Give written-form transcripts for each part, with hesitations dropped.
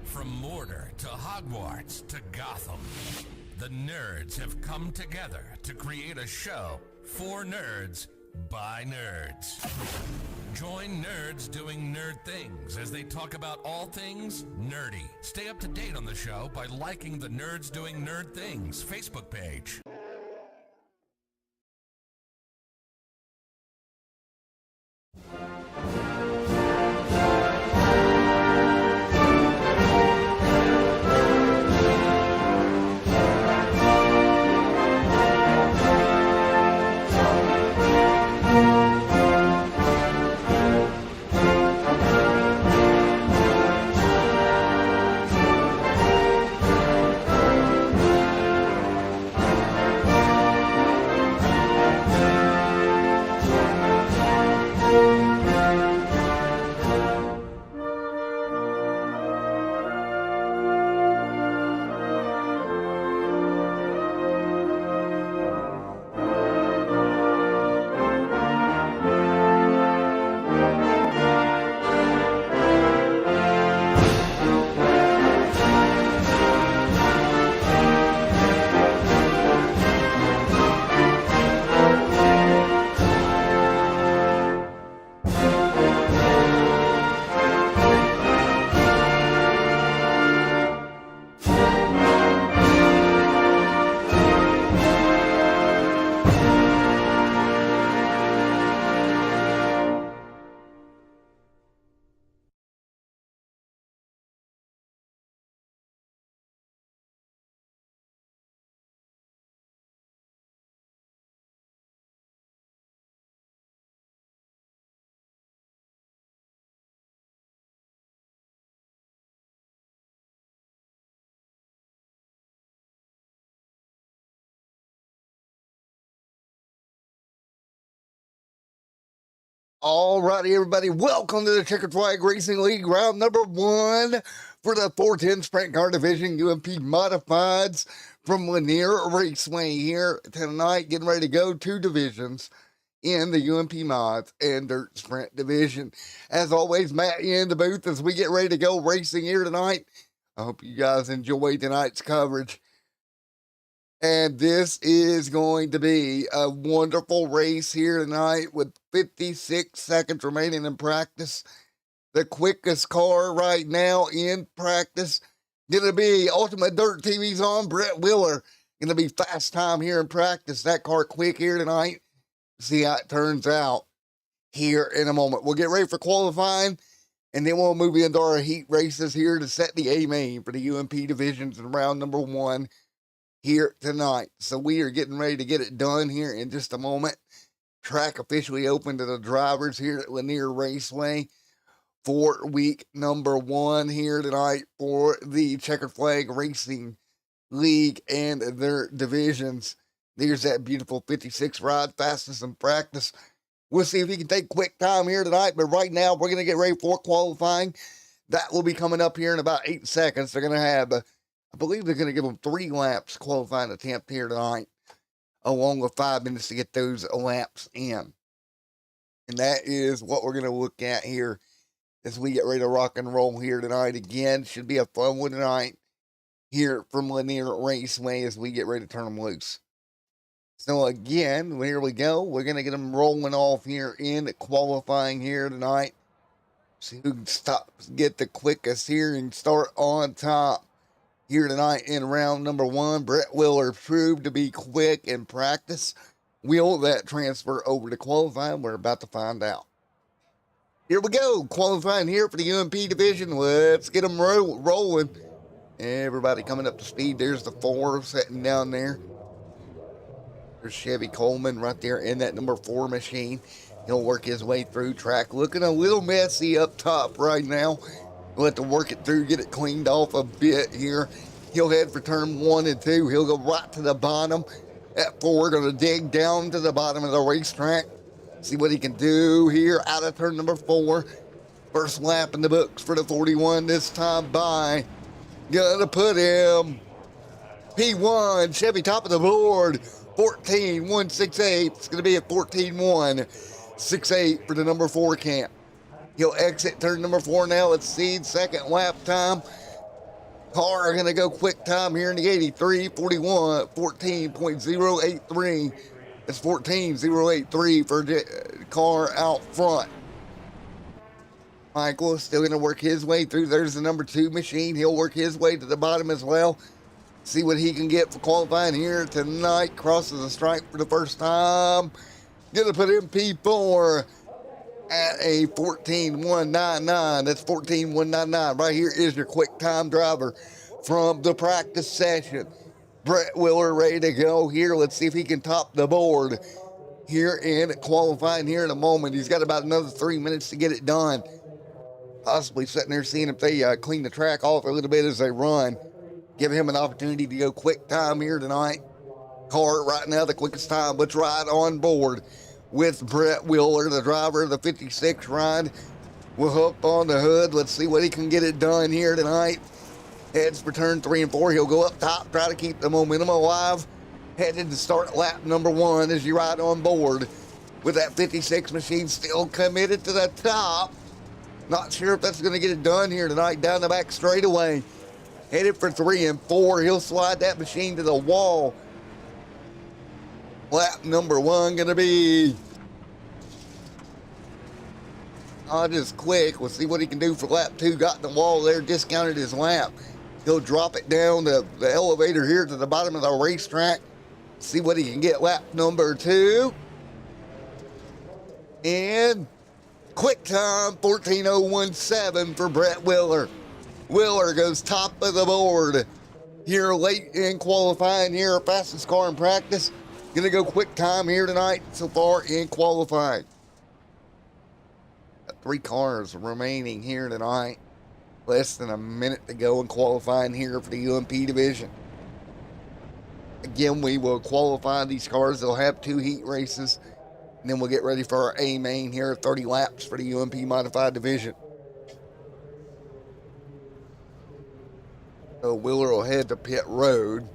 From Mordor to Hogwarts to Gotham, the nerds have come together to create a show for nerds by nerds. Join nerds doing nerd things as they talk about all things nerdy. Stay up to date on the show by liking the Nerds Doing Nerd Things Facebook page. All righty, everybody. Welcome to the Checkered Flag Racing League round number 1 for the 410 Sprint Car Division UMP Modifieds from Lanier Raceway here tonight. Getting ready to go 2 divisions in the UMP Mods and Dirt Sprint Division. As always, Matt in the booth as we get ready to go racing here tonight. I hope you guys enjoy tonight's coverage. And this is going to be a wonderful race here tonight with 56 seconds remaining in practice. The quickest car right now in practice going to be Ultimate Dirt TV's on Brett Wheeler Going to be fast time here in practice. That car quick here tonight. See how it turns out here in a moment. We'll get ready for qualifying, and then we'll move into our heat races here to set the A main for the UMP divisions in round number 1 here tonight. So we are getting ready to get it done here in just a moment. Track officially open to the drivers here at Lanier Raceway for week number 1 here tonight for the Checkered Flag Racing League and their divisions. There's that beautiful 56 ride, fastest in practice. We'll see if he can take quick time here tonight, but right now we're going to get ready for qualifying. That will be coming up here in about 8 seconds. They're going to have, I believe they're going to give them 3 laps qualifying attempt here tonight, along with 5 minutes to get those laps in. And that is what we're going to look at here as we get ready to rock and roll here tonight. Again, should be a fun one tonight here from Lanier Raceway as we get ready to turn them loose. So again, here we go. We're going to get them rolling off here in qualifying here tonight. See who can get the quickest here and start on top here tonight in round number 1. Brett Willer proved to be quick in practice. Will that transfer over to qualifying? We're about to find out. Here we go. Qualifying here for the UMP division. Let's get them rolling. Everybody coming up to speed. There's the 4 sitting down there. There's Chevy Coleman right there in that number 4 machine. He'll work his way through track. Looking a little messy up top right now. We'll have to work it through, get it cleaned off a bit here. He'll head for turn 1 and 2. He'll go right to the bottom. At 4, going to dig down to the bottom of the racetrack. See what he can do here out of turn number 4. First lap in the books for the 41 this time by. Gonna put him P1, Chevy top of the board, 14.168. It's going to be a 14.168 for the number 4 camp. He'll exit turn number 4 now. Let's see, second lap time. Car going to go quick time here in the 83, 41, 14.083. It's 14.083 for the car out front. Michael is still going to work his way through. There's the number 2 machine. He'll work his way to the bottom as well. See what he can get for qualifying here tonight. Crosses the stripe for the first time. Gonna put in P4 at a 14.199. That's 14.199. Right here is your quick time driver from the practice session. Brett Willer ready to go here. Let's see if he can top the board here in qualifying here in a moment. He's got about another 3 minutes to get it done. Possibly sitting there seeing if they clean the track off a little bit as they run. Give him an opportunity to go quick time here tonight. Car right now the quickest time. Let's ride on board with Brett Willer, the driver of the 56 ride. We'll hook on the hood. Let's see what he can get it done here tonight. Heads for turn 3 and 4. He'll go up top, try to keep the momentum alive. Headed to start lap number 1 as you ride on board with that 56 machine still committed to the top. Not sure if that's going to get it done here tonight down the back straightaway. Headed for 3 and 4. He'll slide that machine to the wall. Lap number 1 going to be just quick. We'll see what he can do for lap 2. Got in the wall there, discounted his lap. He'll drop it down the elevator here to the bottom of the racetrack. See what he can get lap number 2. And quick time, 14.017 for Brett Willer. Willer goes top of the board here late in qualifying here. Fastest car in practice. Going to go quick time here tonight so far in qualifying. Got 3 cars remaining here tonight. Less than a minute to go in qualifying here for the UMP division. Again, we will qualify these cars. They'll have 2 heat races. And then we'll get ready for our A main here, 30 laps for the UMP modified division. So Willer will head to pit road.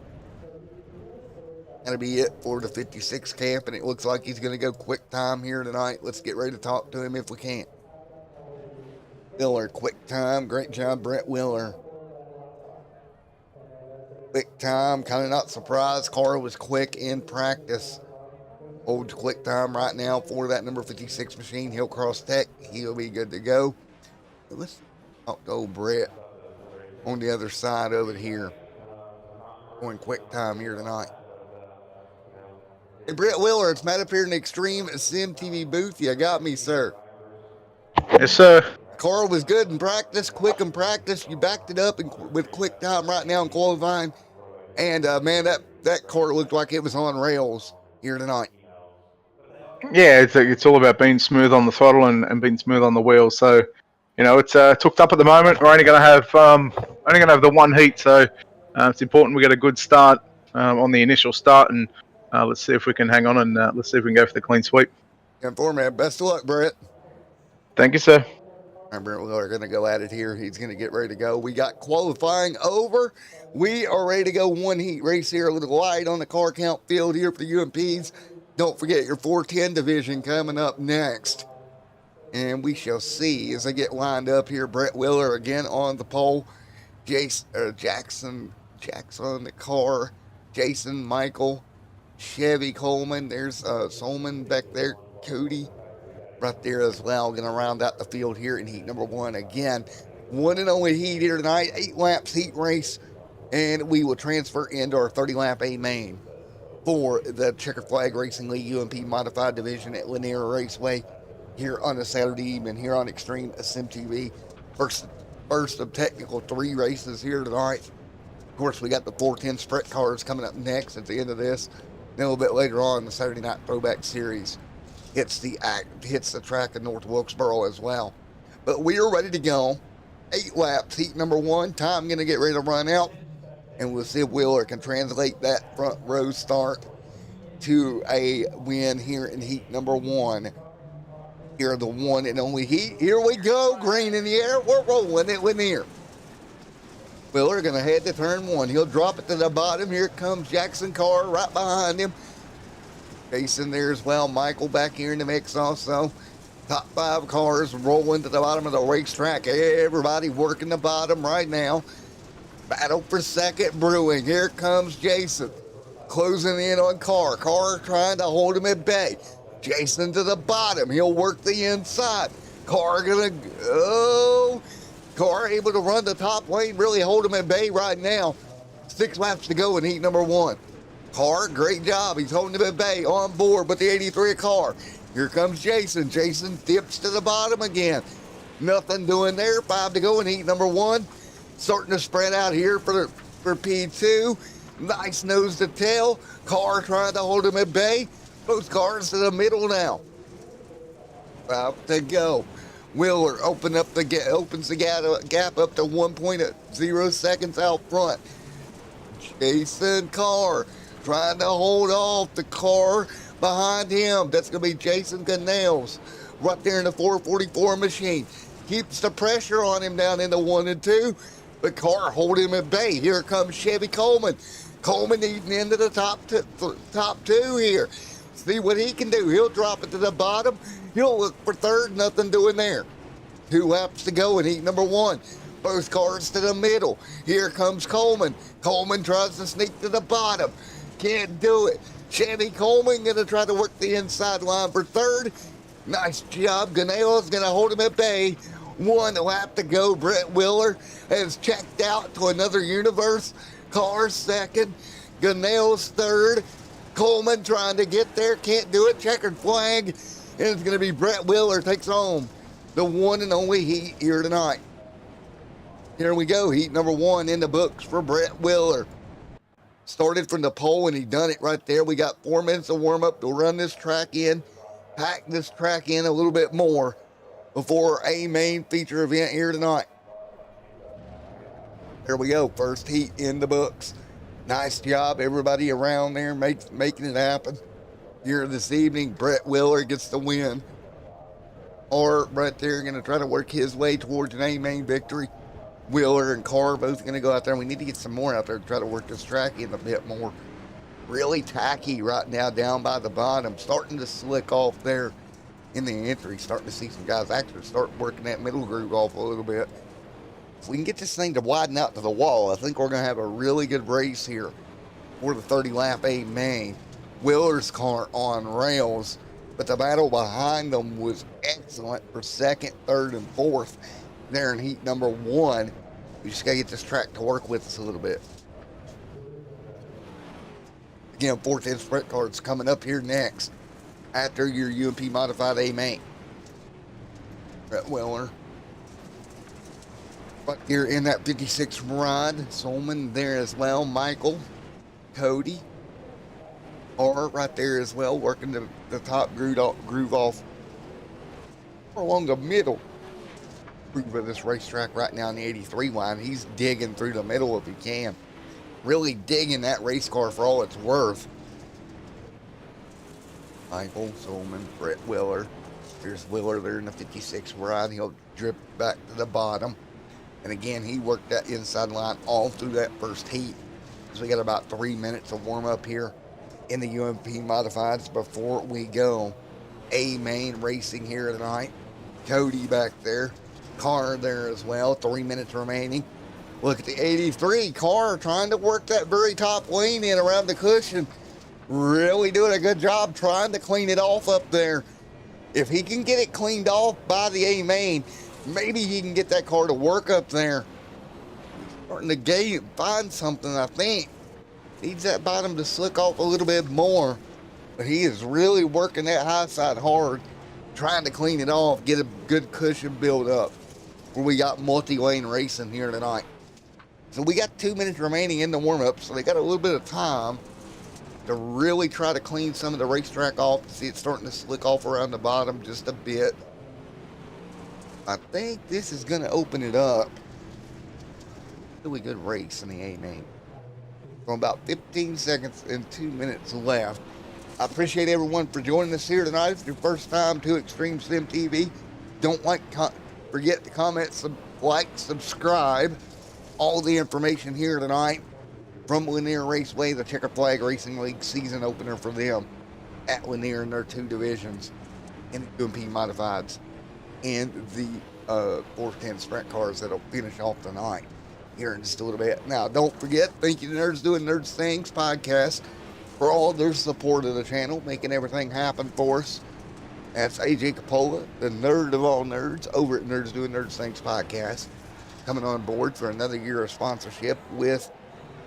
That'll be it for the 56 camp, and it looks like he's going to go quick time here tonight. Let's get ready to talk to him if we can. Willer, quick time. Great job, Brett Willer. Quick time, kind of not surprised. Car was quick in practice. Holds quick time right now for that number 56 machine. He'll cross tech. He'll be good to go. But let's talk to old Brett on the other side of it here. going quick time here tonight. Hey, Brett Wheeler, it's Matt up here in the Extreme Sim TV booth. You got me, sir. Yes, sir. Car was good in practice, quick in practice. You backed it up with quick time right now in qualifying. And, man, that car looked like it was on rails here tonight. Yeah, it's all about being smooth on the throttle and being smooth on the wheels. So, it's hooked up at the moment. We're only going to have the one heat, so it's important we get a good start on the initial start, and let's see if we can hang on and let's see if we can go for the clean sweep. And for man, best of luck, Brett. Thank you, sir. All right, Brett, we're going to go at it here. He's going to get ready to go. We got qualifying over. We are ready to go. One heat race here, a little light on the car count field here for the UMPs. Don't forget your 410 division coming up next. And we shall see as they get lined up here. Brett Wheeler again on the pole. Jackson on the car. Jason, Michael, Chevy Coleman. There's Solman back there. Cody right there as well. Going to round out the field here in heat number 1 again. One and only heat here tonight. 8 laps heat race. And we will transfer into our 30-lap A main for the Checkered Flag Racing League UMP Modified Division at Lanier Raceway here on a Saturday evening here on Extreme Sim TV. First of technical 3 races here tonight. Of course, we got the 410 sprint cars coming up next at the end of this. Then a little bit later on, the Saturday Night Throwback Series hits the track in North Wilkesboro as well. But we are ready to go. 8 laps, heat number 1. Time going to get ready to run out. And we'll see if Wheeler can translate that front row start to a win here in heat number 1. Here the one and only heat. Here we go. Green in the air. We're rolling it Lanier. Wheeler going to head to turn 1. He'll drop it to the bottom. Here comes Jackson Carr right behind him. Jason there as well. Michael back here in the mix also. Top 5 cars rolling to the bottom of the racetrack. Everybody working the bottom right now. Battle for second brewing. Here comes Jason. Closing in on Carr. Carr trying to hold him at bay. Jason to the bottom. He'll work the inside. Carr able to run the top lane. Really hold him at bay right now. 6 laps to go in heat number 1. Carr, great job. He's holding him at bay on board with the 83 car. Here comes Jason. Jason dips to the bottom again. Nothing doing there. 5 to go in heat number 1. Starting to spread out here for P2. Nice nose to tail. Carr trying to hold him at bay. Both cars to the middle now. About to go. Wheeler opens the gap up to 1.0 seconds out front. Jason Carr trying to hold off the car behind him. That's going to be Jason Canales right there in the 444 machine. Keeps the pressure on him down in the 1 and 2. But Carr holding him at bay. Here comes Chevy Coleman. Coleman eating into the top 2 here. See what he can do. He'll drop it to the bottom. He'll look for third. Nothing doing there. 2 laps to go in heat number 1. Both cars to the middle. Here comes Coleman. Coleman tries to sneak to the bottom. Can't do it. Chevy Coleman going to try to work the inside line for third. Nice job. Ganale's going to hold him at bay. 1 lap to go. Brett Wheeler has checked out to another universe. Carr second. Ganale's third. Coleman trying to get there. Can't do it. Checkered flag. And it's going to be Brett Wheeler takes home the one and only heat here tonight. Here we go. Heat number 1 in the books for Brett Wheeler. Started from the pole and he done it right there. We got 4 minutes of warm up to run this track in. Pack this track in a little bit more before a main feature event here tonight. There we go. First heat in the books. Nice job, everybody around there making it happen. Here this evening, Brett Wheeler gets the win. Or right there, going to try to work his way towards an A main victory. Wheeler and Carr both going to go out there. We need to get some more out there to try to work this track in a bit more. Really tacky right now down by the bottom. Starting to slick off there in the entry. Starting to see some guys actually start working that middle groove off a little bit. If we can get this thing to widen out to the wall, I think we're going to have a really good race here for the 30-lap A main. Wheeler's car on rails, but the battle behind them was excellent for second, third, and fourth there in heat number 1. We just got to get this track to work with us a little bit. Again, 410 sprint cars coming up here next after your UMP modified A main. Brett Weller. But here in that 56 rod, Solman there as well. Michael, Cody, R right there as well, working the top groove off along the middle groove of this racetrack right now in the 83 line. He's digging through the middle if he can. Really digging that race car for all it's worth. Michael, Solman, Brett Willer. There's Willer there in the 56 ride. He'll drip back to the bottom. And again, he worked that inside line all through that first heat. So we got about 3 minutes of warm up here in the UMP Modifieds before we go. A main racing here tonight. Cody back there. Carr there as well. 3 minutes remaining. Look at the 83. Carr trying to work that very top lane in around the cushion. Really doing a good job trying to clean it off up there. If he can get it cleaned off by the A main, maybe he can get that car to work up there. Starting to gate find something, I think. Needs that bottom to slick off a little bit more. But he is really working that high side hard, trying to clean it off, get a good cushion build up. Where we got multi-lane racing here tonight. So we got 2 minutes remaining in the warm-up, so they got a little bit of time to really try to clean some of the racetrack off. See it starting to slick off around the bottom just a bit. I think this is going to open it up. Really good race in the A main. From about 15 seconds and 2 minutes left. I appreciate everyone for joining us here tonight. If it's your first time to Extreme Sim TV, don't forget to comment, subscribe. All the information here tonight from Lanier Raceway, the Checkered Flag Racing League season opener for them at Lanier in their 2 divisions in the UMP Modifieds and the 410 sprint cars that'll finish off tonight here in just a little bit. Now, don't forget, thank you to Nerds Doing Nerds Things podcast for all their support of the channel, making everything happen for us. That's AJ Capola, the nerd of all nerds, over at Nerds Doing Nerds Things podcast, coming on board for another year of sponsorship with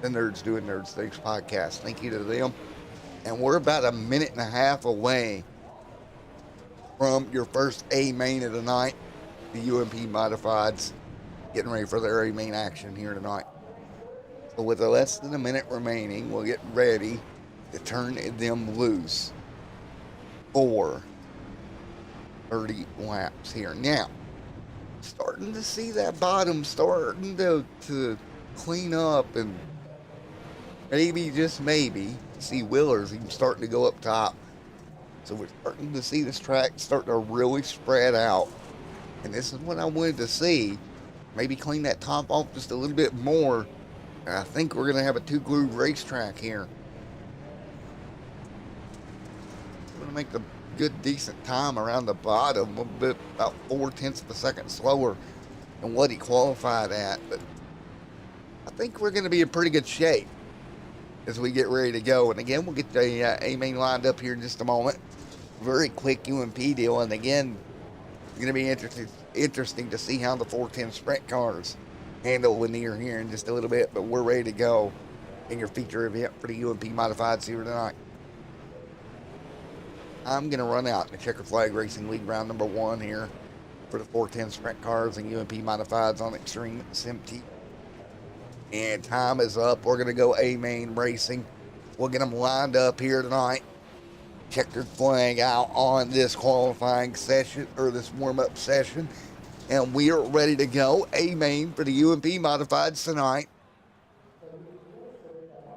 the Nerds Doing Nerds Things podcast. Thank you to them. And we're about a minute and a half away from your first A main of the night, the UMP Modifieds, getting ready for their A main action here tonight. So with less than a minute remaining, we'll get ready to turn them loose for 30 laps here. Now, starting to see that bottom starting to clean up, and maybe, just maybe, see Willers even starting to go up top. So we're starting to see this track starting to really spread out. And this is what I wanted to see. Maybe clean that top off just a little bit more. And I think we're going to have a 2-groove racetrack here. We're going to make the good, decent time around the bottom. A little bit, about 0.4 of a second slower than what he qualified at. But I think we're going to be in pretty good shape as we get ready to go. And again, we'll get the A main lined up here in just a moment. Very quick UMP deal. And again, it's going to be interesting to see how the 410 sprint cars handle Lanier here in just a little bit. But we're ready to go in your feature event for the UMP Modifieds here tonight. I'm going to run out in the Checkered Flag Racing League round number 1 here for the 410 sprint cars and UMP Modifieds on Extreme Sim TV. And time is up. We're going to go A main racing. We'll get them lined up here tonight. Checkered flag out on this qualifying session, or this warm-up session. And we are ready to go. A main for the UMP Modifieds tonight.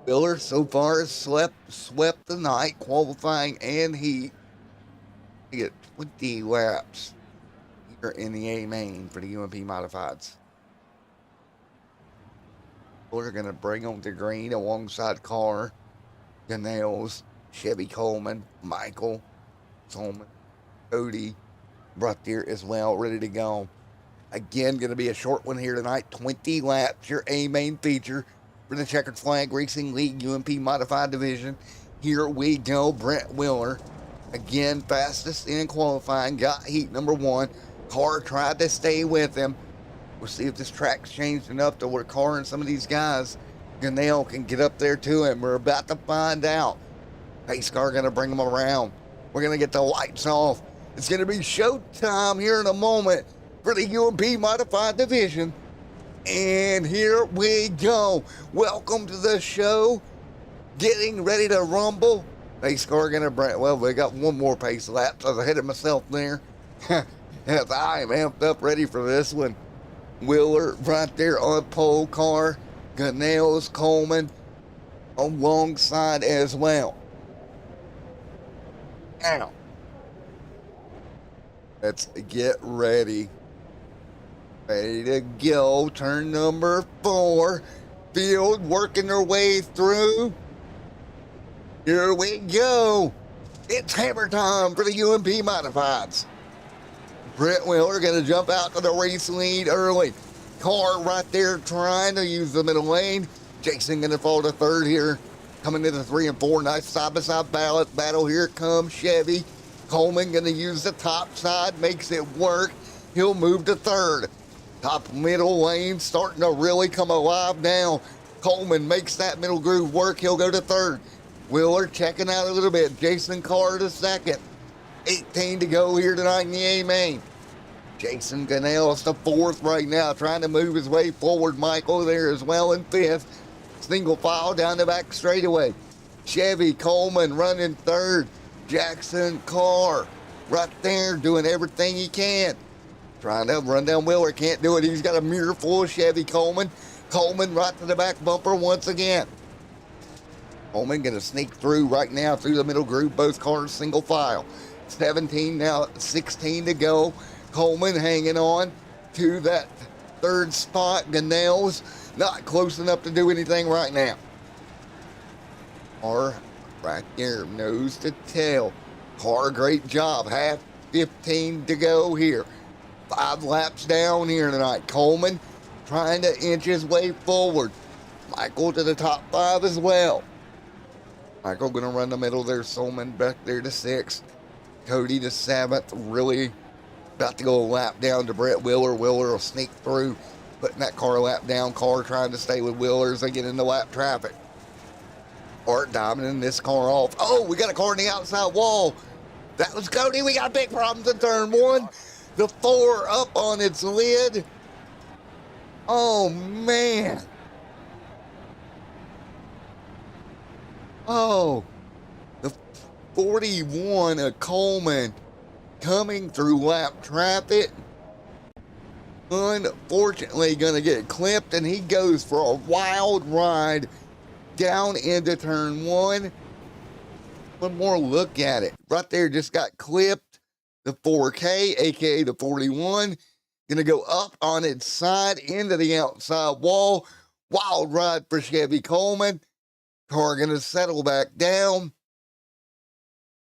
Miller so far has swept the night, qualifying and heat. We get 20 laps here in the A main for the UMP Modifieds. We're going to bring them to green alongside Carr, Ganales, Chevy Coleman, Michael, Solman, Cody, brought there as well, ready to go. Again, going to be a short one here tonight. 20 laps, your A main feature for the Checkered Flag Racing League UMP Modified Division. Here we go. Brent Willer, again, fastest in qualifying, got heat number 1. Carr tried to stay with him. We'll see if this track's changed enough to where Carr and some of these guys Ganell can get up there to him. We're about to find out. Pace car going to bring him around. We're going to get the lights off. It's going to be showtime here in a moment for the UMP Modified Division. And here we go. Welcome to the show. Getting ready to rumble. Pace car going to bring, well, we got one more pace lap. So I was ahead of myself there. As I am amped up ready for this one. Wheeler right there on pole car. Ganell's Coleman alongside as well. Now, let's get ready. Ready to go. Turn number 4. Field working their way through. Here we go. It's hammer time for the UMP Modifieds. Brett Wheeler going to jump out to the race lead early. Car right there trying to use the middle lane. Jason going to fall to third here. Coming to the 3 and 4. Nice side-by-side battle. Here comes Chevy. Coleman going to use the top side. Makes it work. He'll move to third. Top middle lane starting to really come alive now. Coleman makes that middle groove work. He'll go to third. Wheeler checking out a little bit. Jason Carr to second. 18 to go here tonight in the A main. Jason Ganell's to fourth right now, trying to move his way forward. Michael there as well in fifth. Single file down the back straightaway. Chevy Coleman running third. Jackson Carr right there doing everything he can. Trying to run down Wheeler, can't do it. He's got a mirror full of Chevy Coleman. Coleman right to the back bumper once again. Coleman going to sneak through right now through the middle groove. Both cars single file. 17 now, 16 to go. Coleman hanging on to that third spot. Ganell's not close enough to do anything right now. Carr right there, nose to tail. Carr, great job. Half 15 to go here. 5 laps down here tonight. Coleman trying to inch his way forward. Michael to the top 5 as well. Michael going to run the middle there. Solman back there to 6th. Cody to 7th. Really about to go a lap down to Brett Wheeler. Wheeler will sneak through, putting that car a lap down. Car trying to stay with Wheeler as they get into lap traffic. Art dominating this car off. Oh, we got a car on the outside wall. That was Cody. We got big problems in turn 1. The 4 up on its lid. Oh, man. Oh, the 41 of Coleman coming through lap traffic. Unfortunately, going to get clipped, and he goes for a wild ride down into turn 1. One more look at it. Right there, just got clipped. The 4K, aka the 41, going to go up on its side into the outside wall. Wild ride for Chevy Coleman. Car going to settle back down.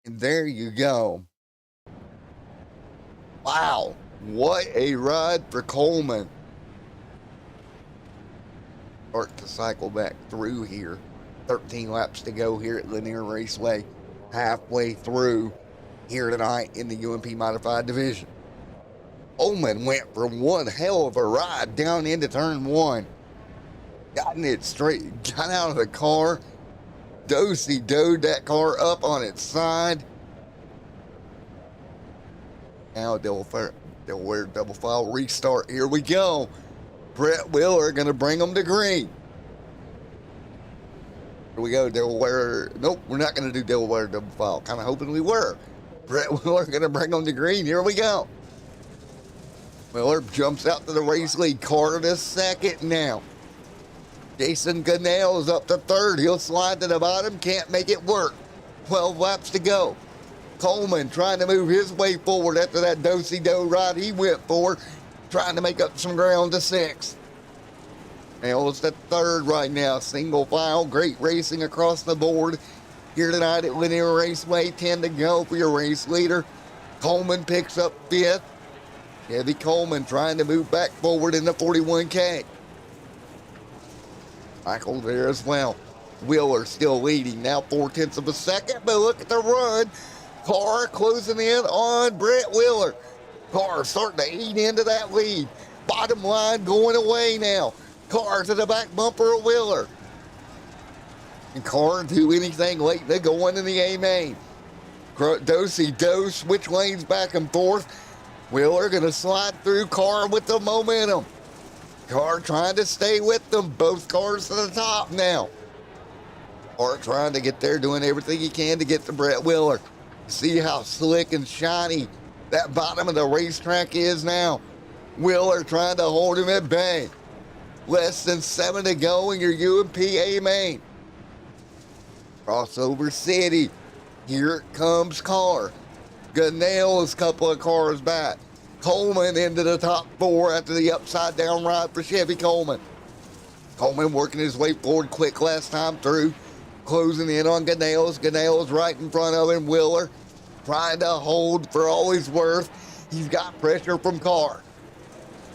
And there you go. Wow, what a ride for Coleman. Start to cycle back through here. 13 laps to go here at Lanier Raceway. Halfway through here tonight in the UMP Modified Division. Coleman went for one hell of a ride down into turn 1. Gotten it straight, got out of the car. Do-si-doed that car up on its side. Now Delaware double file restart. Here we go. Brett Wheeler going to bring them to green. Here we go, Delaware. Nope, we're not going to do Delaware double file. Kind of hoping we were. Brett Wheeler going to bring them to green. Here we go. Wheeler jumps out to the race lead. Car to second now. Jason Ganell is up to third. He'll slide to the bottom. Can't make it work. 12 laps to go. Coleman trying to move his way forward after that do-si-do ride he went for. Trying to make up some ground to 6th. Now it's the third right now. Single file. Great racing across the board. Here tonight at Lanier Raceway. 10 to go for your race leader. Coleman picks up 5th. Chevy Coleman trying to move back forward in the 41K. Michael there as well. Wheeler still leading now 0.4 of a second, but look at the run. Carr closing in on Brett Wheeler. Carr starting to eat into that lead. Bottom line going away now. Carr to the back bumper of Wheeler. And Carr do anything late, they go into the A main. Dosey switch lanes back and forth. Wheeler gonna slide through Carr with the momentum. Carr trying to stay with them. Both cars to the top now. Carr trying to get there, doing everything he can to get to Brett Wheeler. See how slick and shiny that bottom of the racetrack is now. Wheeler trying to hold him at bay. Less than 7 to go in your UMP A main. Crossover City. Here it comes Carr. Gunnell is a couple of cars back. Coleman into the top 4 after the upside down ride for Chevy Coleman. Coleman working his way forward quick last time through. Closing in on Gunnell's. Gunnell's right in front of him. Wheeler trying to hold for all he's worth. He's got pressure from Carr.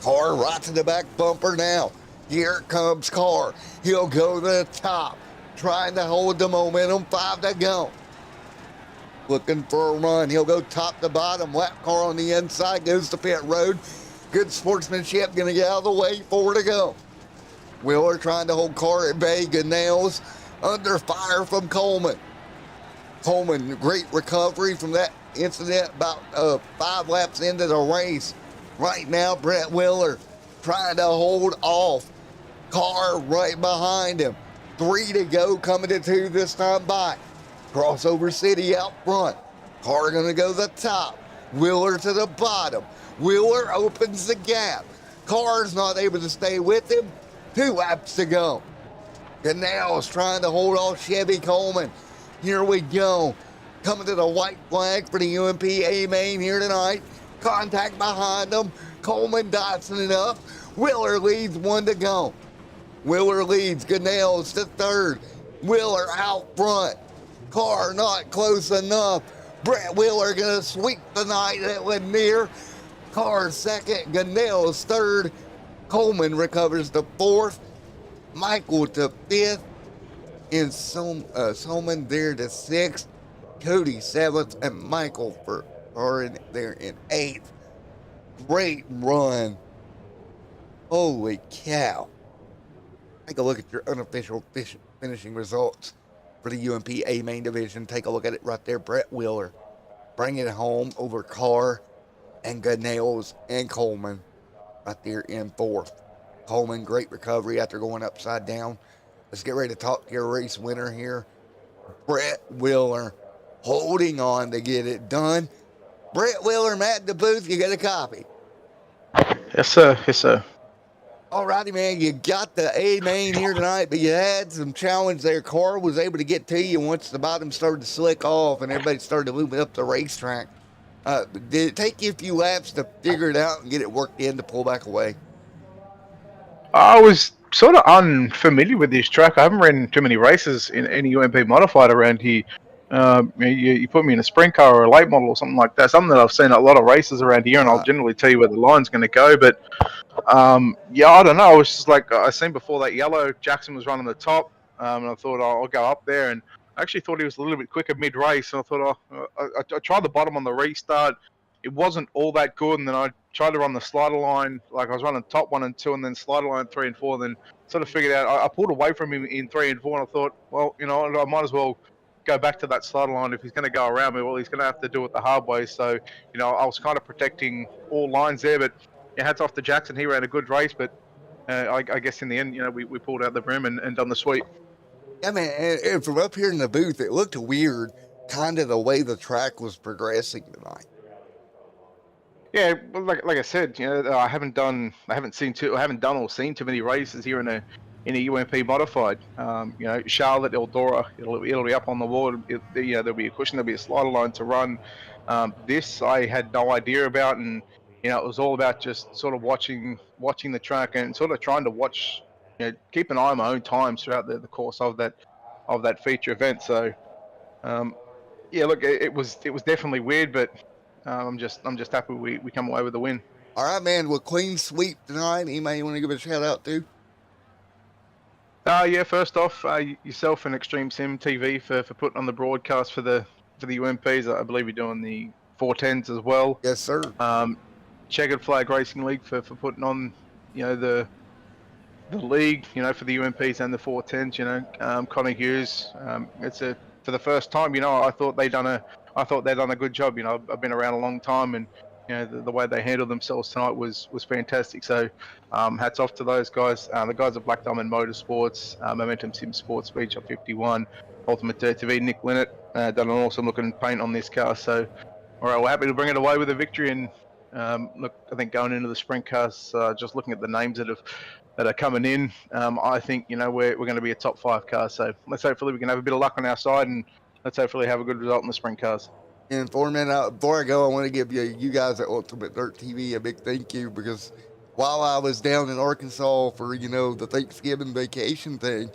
Carr right to the back bumper now. Here comes Carr. He'll go to the top. Trying to hold the momentum. 5 to go. Looking for a run. He'll go top to bottom. Lap car on the inside. Goes to pit road. Good sportsmanship. Going to get out of the way. 4 to go. Wheeler trying to hold Carr at bay. Gunnell's under fire from Coleman. Coleman, great recovery from that incident about 5 laps into the race. Right now, Brett Wheeler trying to hold off. Carr right behind him. 3 to go, coming to 2 this time by. Crossover City out front. Carr gonna go to the top. Wheeler to the bottom. Wheeler opens the gap. Carr's not able to stay with him. 2 laps to go. Gunnell's trying to hold off Chevy Coleman. Here we go. Coming to the white flag for the UMP A main here tonight. Contact behind them. Coleman dodging it up. Wheeler leads 1 to go. Wheeler leads. Gunnell's to 3rd. Wheeler out front. Carr not close enough. Brett Wheeler gonna sweep the night at Lanier. Carr 2nd. Gunnell's 3rd. Coleman recovers to 4th. Michael to 5th. And Solman there to 6th. Cody 7th. And Michael there in 8th. Great run. Holy cow. Take a look at your unofficial finishing results for the UMP A main division. Take a look at it right there. Brett Wheeler bringing it home over Carr and Gunnell's and Coleman right there in 4th. Coleman, great recovery after going upside down. Let's get ready to talk to your race winner here. Brett Wheeler holding on to get it done. Brett Wheeler, Matt DeBooth, you got a copy. Yes, sir. Yes, sir. All righty, man. You got the A main here tonight, but you had some challenge there. Carr was able to get to you once the bottom started to slick off and everybody started moving up the racetrack. Did it take you a few laps to figure it out and get it worked in to pull back away? I was sort of unfamiliar with this track. I haven't ridden too many races in any UMP modified around here. You put me in a sprint car or a late model or something like that. Something that I've seen a lot of races around here, and I'll generally tell you where the line's going to go. But yeah, I don't know. I was just like, I seen before that yellow Jackson was running the top, and I thought I'll go up there. And I actually thought he was a little bit quicker mid-race, and I thought I tried the bottom on the restart. It wasn't all that good, and then I tried to run the slider line. Like I was running top 1 and 2, and then slider line 3 and 4. Then sort of figured out I pulled away from him in 3 and 4, and I thought, well, you know, I might as well go back to that slider line. If he's going to go around me, well, he's going to have to do it the hard way. So, you know, I was kind of protecting all lines there. But yeah, hats off to Jackson. He ran a good race, but I guess in the end, you know, we pulled out the brim and done the sweep. Yeah, man. And from up here in the booth, it looked weird, kind of the way the track was progressing tonight. Yeah, well, like I said, you know, I haven't done or seen too many races here in a UMP modified. You know, Charlotte, Eldora, it'll be up on the wall. You know, there'll be a cushion, there'll be a slider line to run. This I had no idea about, and you know, it was all about just sort of watching the track and sort of trying to watch, you know, keep an eye on my own times throughout the course of that feature event. So, yeah, look, it was definitely weird, but I'm just happy we come away with the win. All right, man. Well, clean sweep tonight. Anybody you want to give a shout out to? Yeah, first off, yourself and Extreme Sim TV for putting on the broadcast for the UMPs. I believe you're doing the 410s as well. Yes, sir. Checkered Flag Racing League for putting on, you know, the the league, for the UMPs and the 410s. Connor Hughes. For the first time, I thought they'd done a good job. I've been around a long time, and the way they handled themselves tonight was fantastic. So, hats off to those guys. The guys at Black Diamond Motorsports, Momentum Sim Sports Beach at 51, Ultimate Dirt TV, Nick Linnett, done an awesome looking paint on this car. So, all right, we're happy to bring it away with a victory. And look, I think going into the sprint cars, just looking at the names that are coming in, I think we're going to be a top 5 car. So let's hopefully we can have a bit of luck on our side, and let's hopefully have a good result in the sprint cars. And before I go, I want to give you guys at Ultimate Dirt TV a big thank you, because while I was down in Arkansas for the Thanksgiving vacation thing,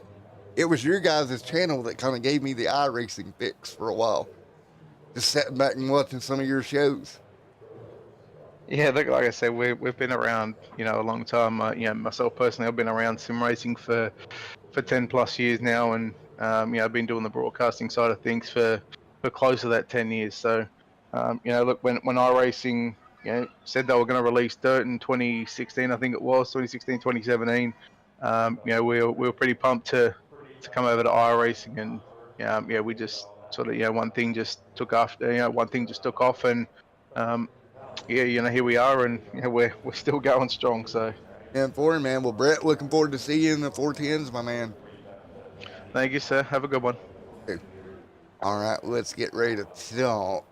it was your guys' channel that kind of gave me the iRacing fix for a while. Just sitting back and watching some of your shows. Yeah, like I said, we've been around, a long time. Myself personally, I've been around sim racing for 10 plus years now, and I've been doing the broadcasting side of things for close to that 10 years. So, look, when iRacing, said they were going to release Dirt in 2016, I think it was 2016, 2017. We were pretty pumped to come over to iRacing, and we just sort of one thing just took after, one thing just took off, and here we are, and we're still going strong. So, And for man, well, Brett, looking forward to seeing you in the 410s, my man. Thank you, sir. Have a good one. Okay. All right, let's get ready to talk.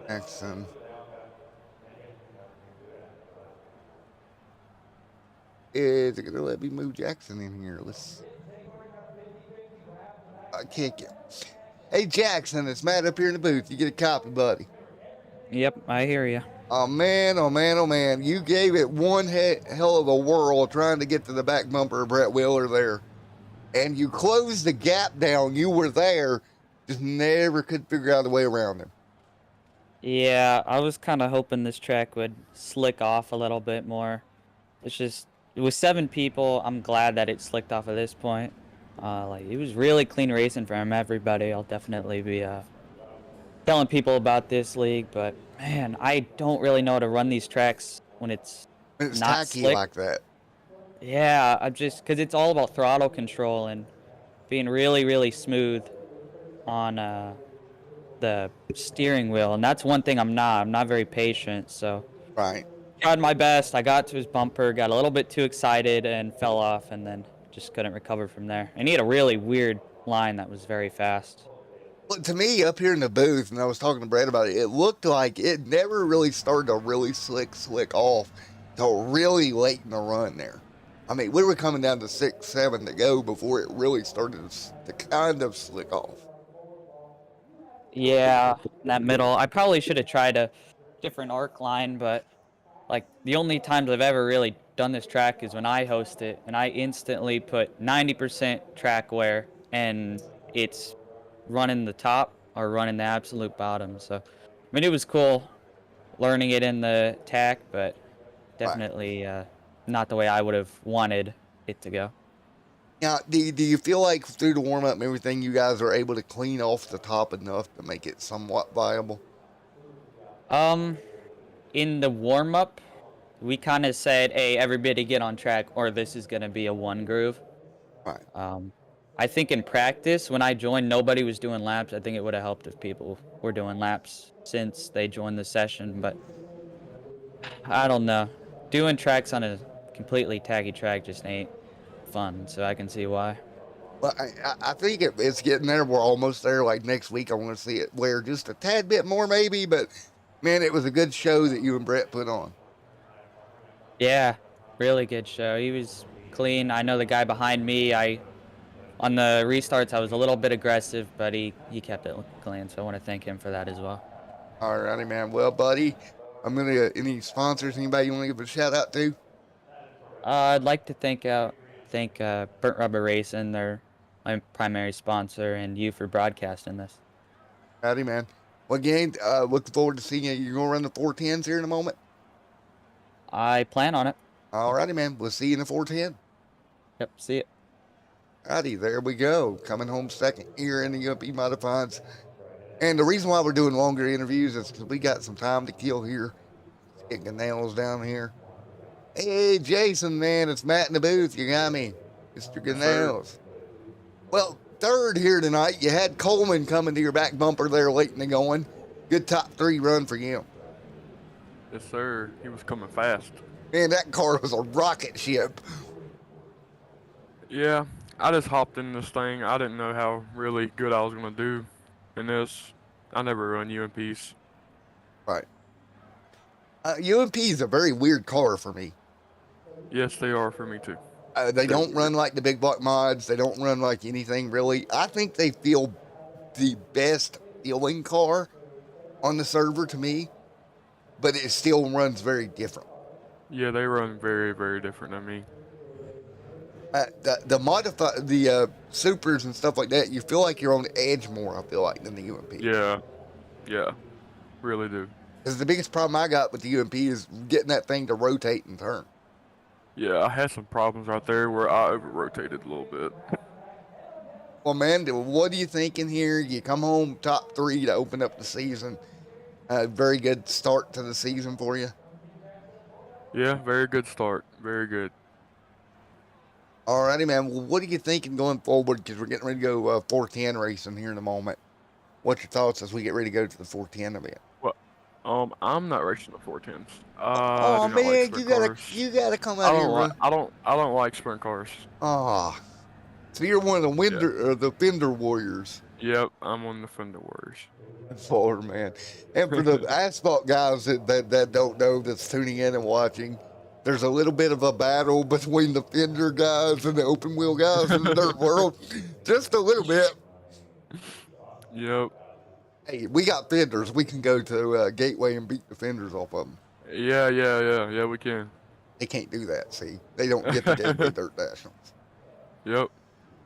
Jackson. Is it going to let me move Jackson in here? I kick it. Hey, Jackson, it's Matt up here in the booth. You get a copy, buddy. Yep, I hear you. Oh, man, oh, man, oh, man. You gave it one hell of a whirl trying to get to the back bumper of Brett Wheeler there. And you closed the gap down. You were there. Just never could figure out a way around him. Yeah, I was kind of hoping this track would slick off a little bit more. It was 7 people. I'm glad that it slicked off at this point. It was really clean racing from everybody. I'll definitely be telling people about this league, but man, I don't really know how to run these tracks when it's not tacky slick like that. Yeah, because it's all about throttle control and being really, really smooth on the steering wheel, and that's one thing I'm not very patient. So Right. tried my best. I got to his bumper, got a little bit too excited and fell off, and then just couldn't recover from there. And he had a really weird line that was very fast. Well, to me, up here in the booth, and I was talking to Brad about it, it looked like it never really started to really slick off till really late in the run there. I mean, we were coming down to 6, 7 to go before it really started to kind of slick off. Yeah, in that middle. I probably should have tried a different arc line, but the only times I've ever really done this track is when I host it, and I instantly put 90% track wear, and it's running the top or running the absolute bottom. So, I mean, it was cool learning it in the tack, but definitely not the way I would have wanted it to go. Now, do you feel like through the warm-up and everything, you guys are able to clean off the top enough to make it somewhat viable? In the warm-up, we kind of said, hey, everybody get on track, or this is going to be a one groove. Right. I think in practice, when I joined, nobody was doing laps. I think it would have helped if people were doing laps since they joined the session, but I don't know. Doing tracks on a completely tacky track just ain't fun, so I can see why. Well, I think it's getting there. We're almost there. Like next week, I want to see it wear just a tad bit more maybe, but man, it was a good show that you and Brett put on. Yeah, really good show. He was clean. I know the guy behind me, on the restarts, I was a little bit aggressive, but he kept it clean, so I want to thank him for that as well. All righty, man. Well, buddy, any sponsors, anybody you want to give a shout out to? I'd like to thank Burnt Rubber Racing. They're my primary sponsor, and you for broadcasting this. Howdy, man. Well, again, looking forward to seeing you. You're going to run the 410s here in a moment? I plan on it. All righty, man. We'll see you in the 410. Yep, see it. Righty, there we go. Coming home second here in the UMP Modifieds. And the reason why we're doing longer interviews is because we got some time to kill here. Getting the nails down here. Hey, Jason, man, it's Matt in the booth. You got me, Mr. Ganels. Well, third here tonight, you had Coleman coming to your back bumper there late in the going. Good top 3 run for you. Yes, sir. He was coming fast. Man, that car was a rocket ship. Yeah, I just hopped in this thing. I didn't know how really good I was gonna do in this. I never run UMPs. Right. UMP is a very weird car for me. Yes, they are for me too. They don't run like the big block mods. They don't run like anything really. I think they feel the best feeling car on the server to me, but it still runs very different. Yeah, they run very, very different than me. The supers and stuff like that, you feel like you're on the edge more, I feel like, than the UMP. Yeah, really do. Because the biggest problem I got with the UMP is getting that thing to rotate and turn. Yeah, I had some problems right there where I over-rotated a little bit. Well, man, what are you thinking here? You come home top 3 to open up the season. Very good start to the season for you. Yeah, very good start. Very good. Alrighty, man. Well, what are you thinking going forward? Because we're getting ready to go 410 racing here in a moment. What's your thoughts as we get ready to go to the 410 event? I'm not racing the 410s. Oh man, you gotta come out here. I don't like sprint cars. Oh, so you're one of the fender warriors. Yep, I'm on the Fender Warriors. Poor man. And for the asphalt guys that don't know, that's tuning in and watching, there's a little bit of a battle between the fender guys and the open wheel guys in the dirt world. Just a little bit. Yep. Hey, we got fenders. We can go to Gateway and beat the fenders off of them. Yeah, we can. They can't do that, see? They don't get the Gateway Dirt Nationals. Yep.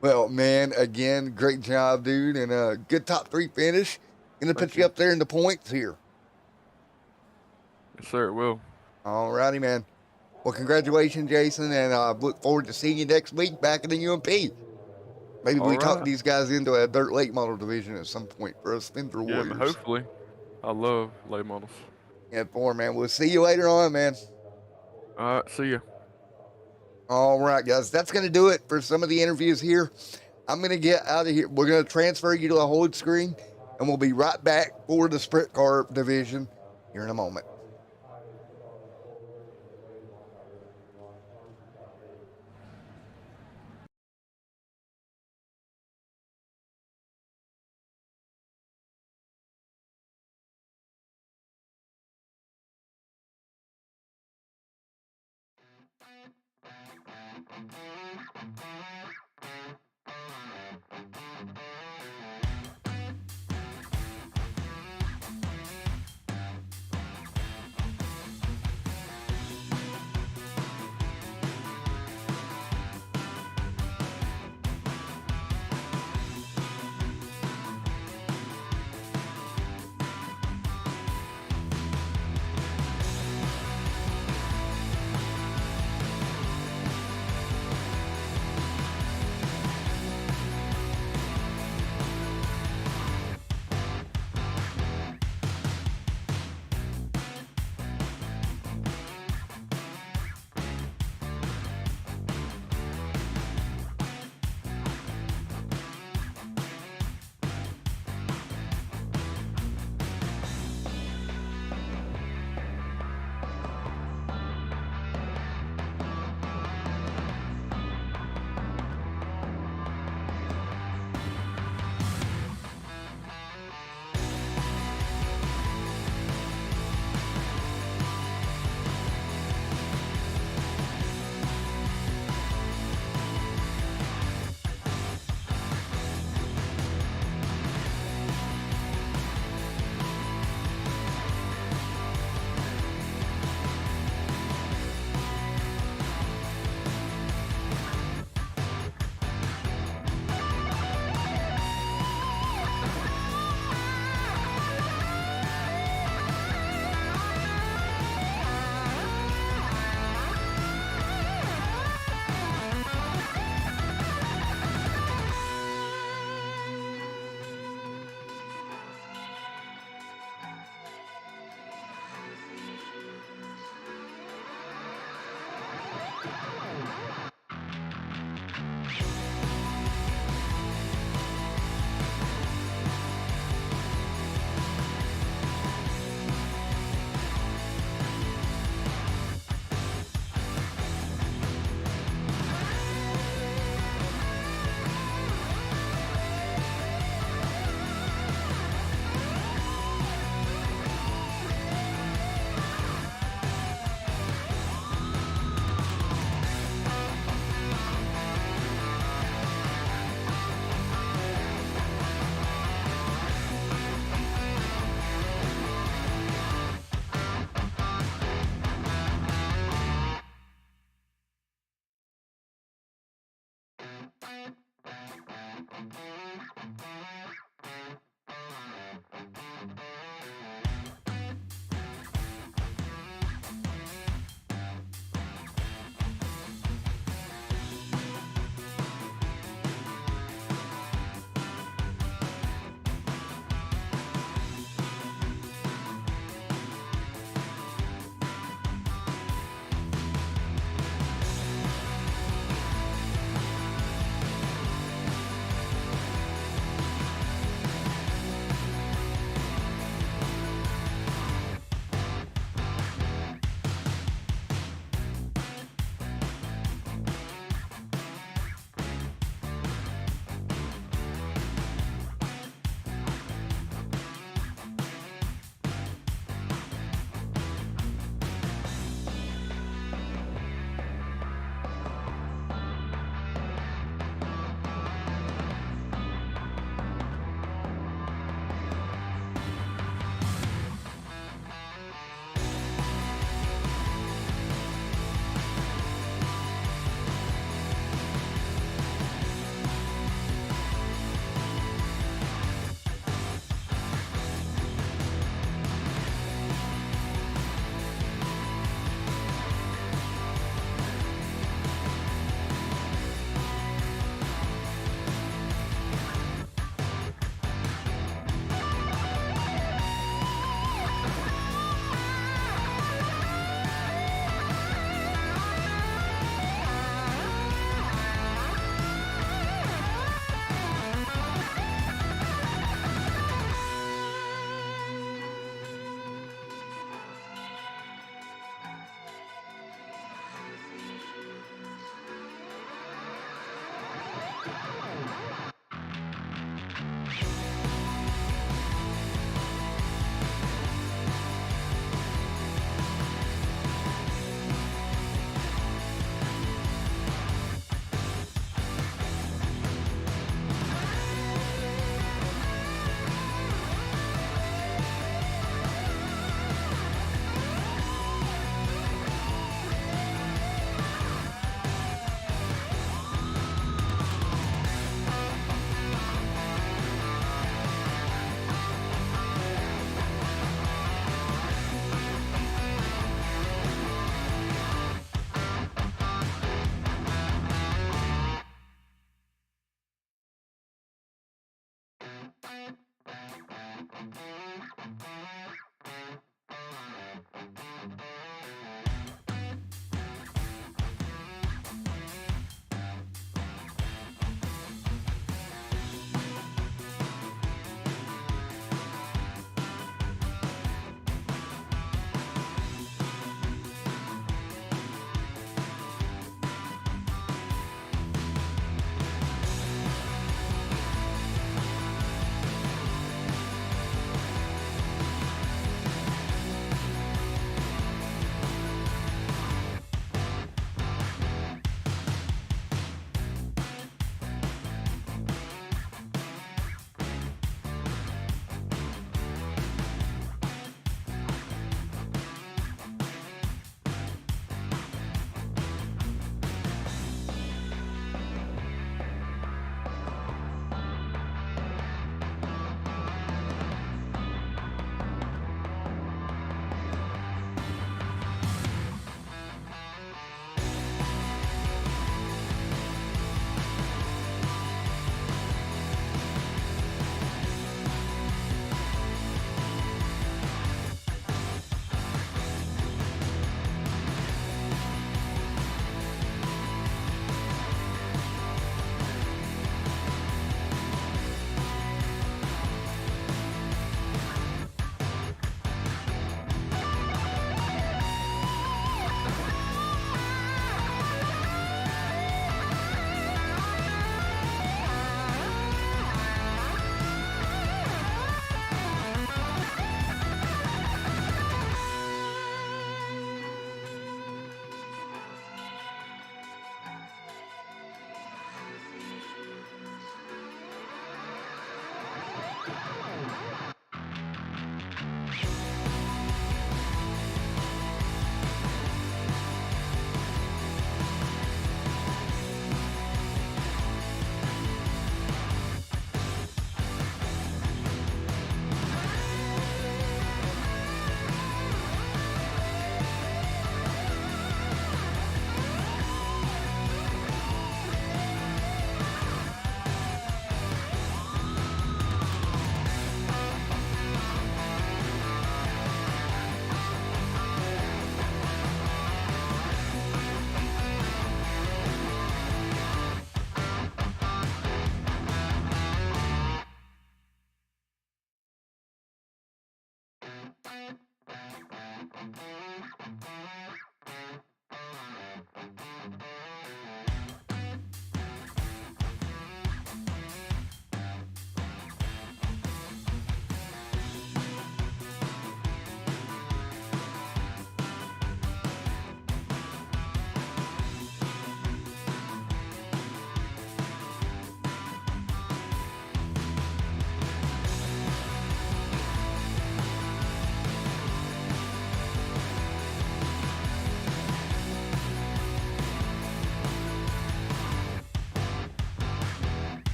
Well, man, again, great job, dude, and a good top 3 finish. Gonna put you up there in the points here. Yes, sir, it will. All righty, man. Well, congratulations, Jason, and I look forward to seeing you next week back in the UMP. Maybe we talk these guys into a dirt late model division at some point for us Fender Warriors. Yeah, hopefully. I love late models. Yeah, man. We'll see you later on, man. All right, see ya. All right, guys. That's going to do it for some of the interviews here. I'm going to get out of here. We're going to transfer you to a hold screen, and we'll be right back for the sprint car division here in a moment.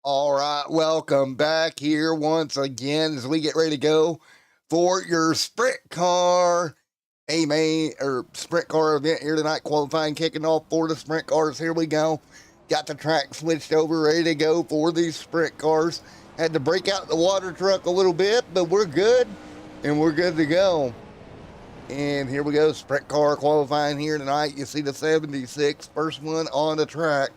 All right, welcome back here once again as we get ready to go for your sprint car A-Main or sprint car event here tonight. Qualifying kicking off for the sprint cars. Here we go. Got the track switched over, ready to go for these sprint cars. Had to break out the water truck a little bit, but we're good and we're good to go. And here we go, sprint car qualifying here tonight. You see the 76, first one on the track.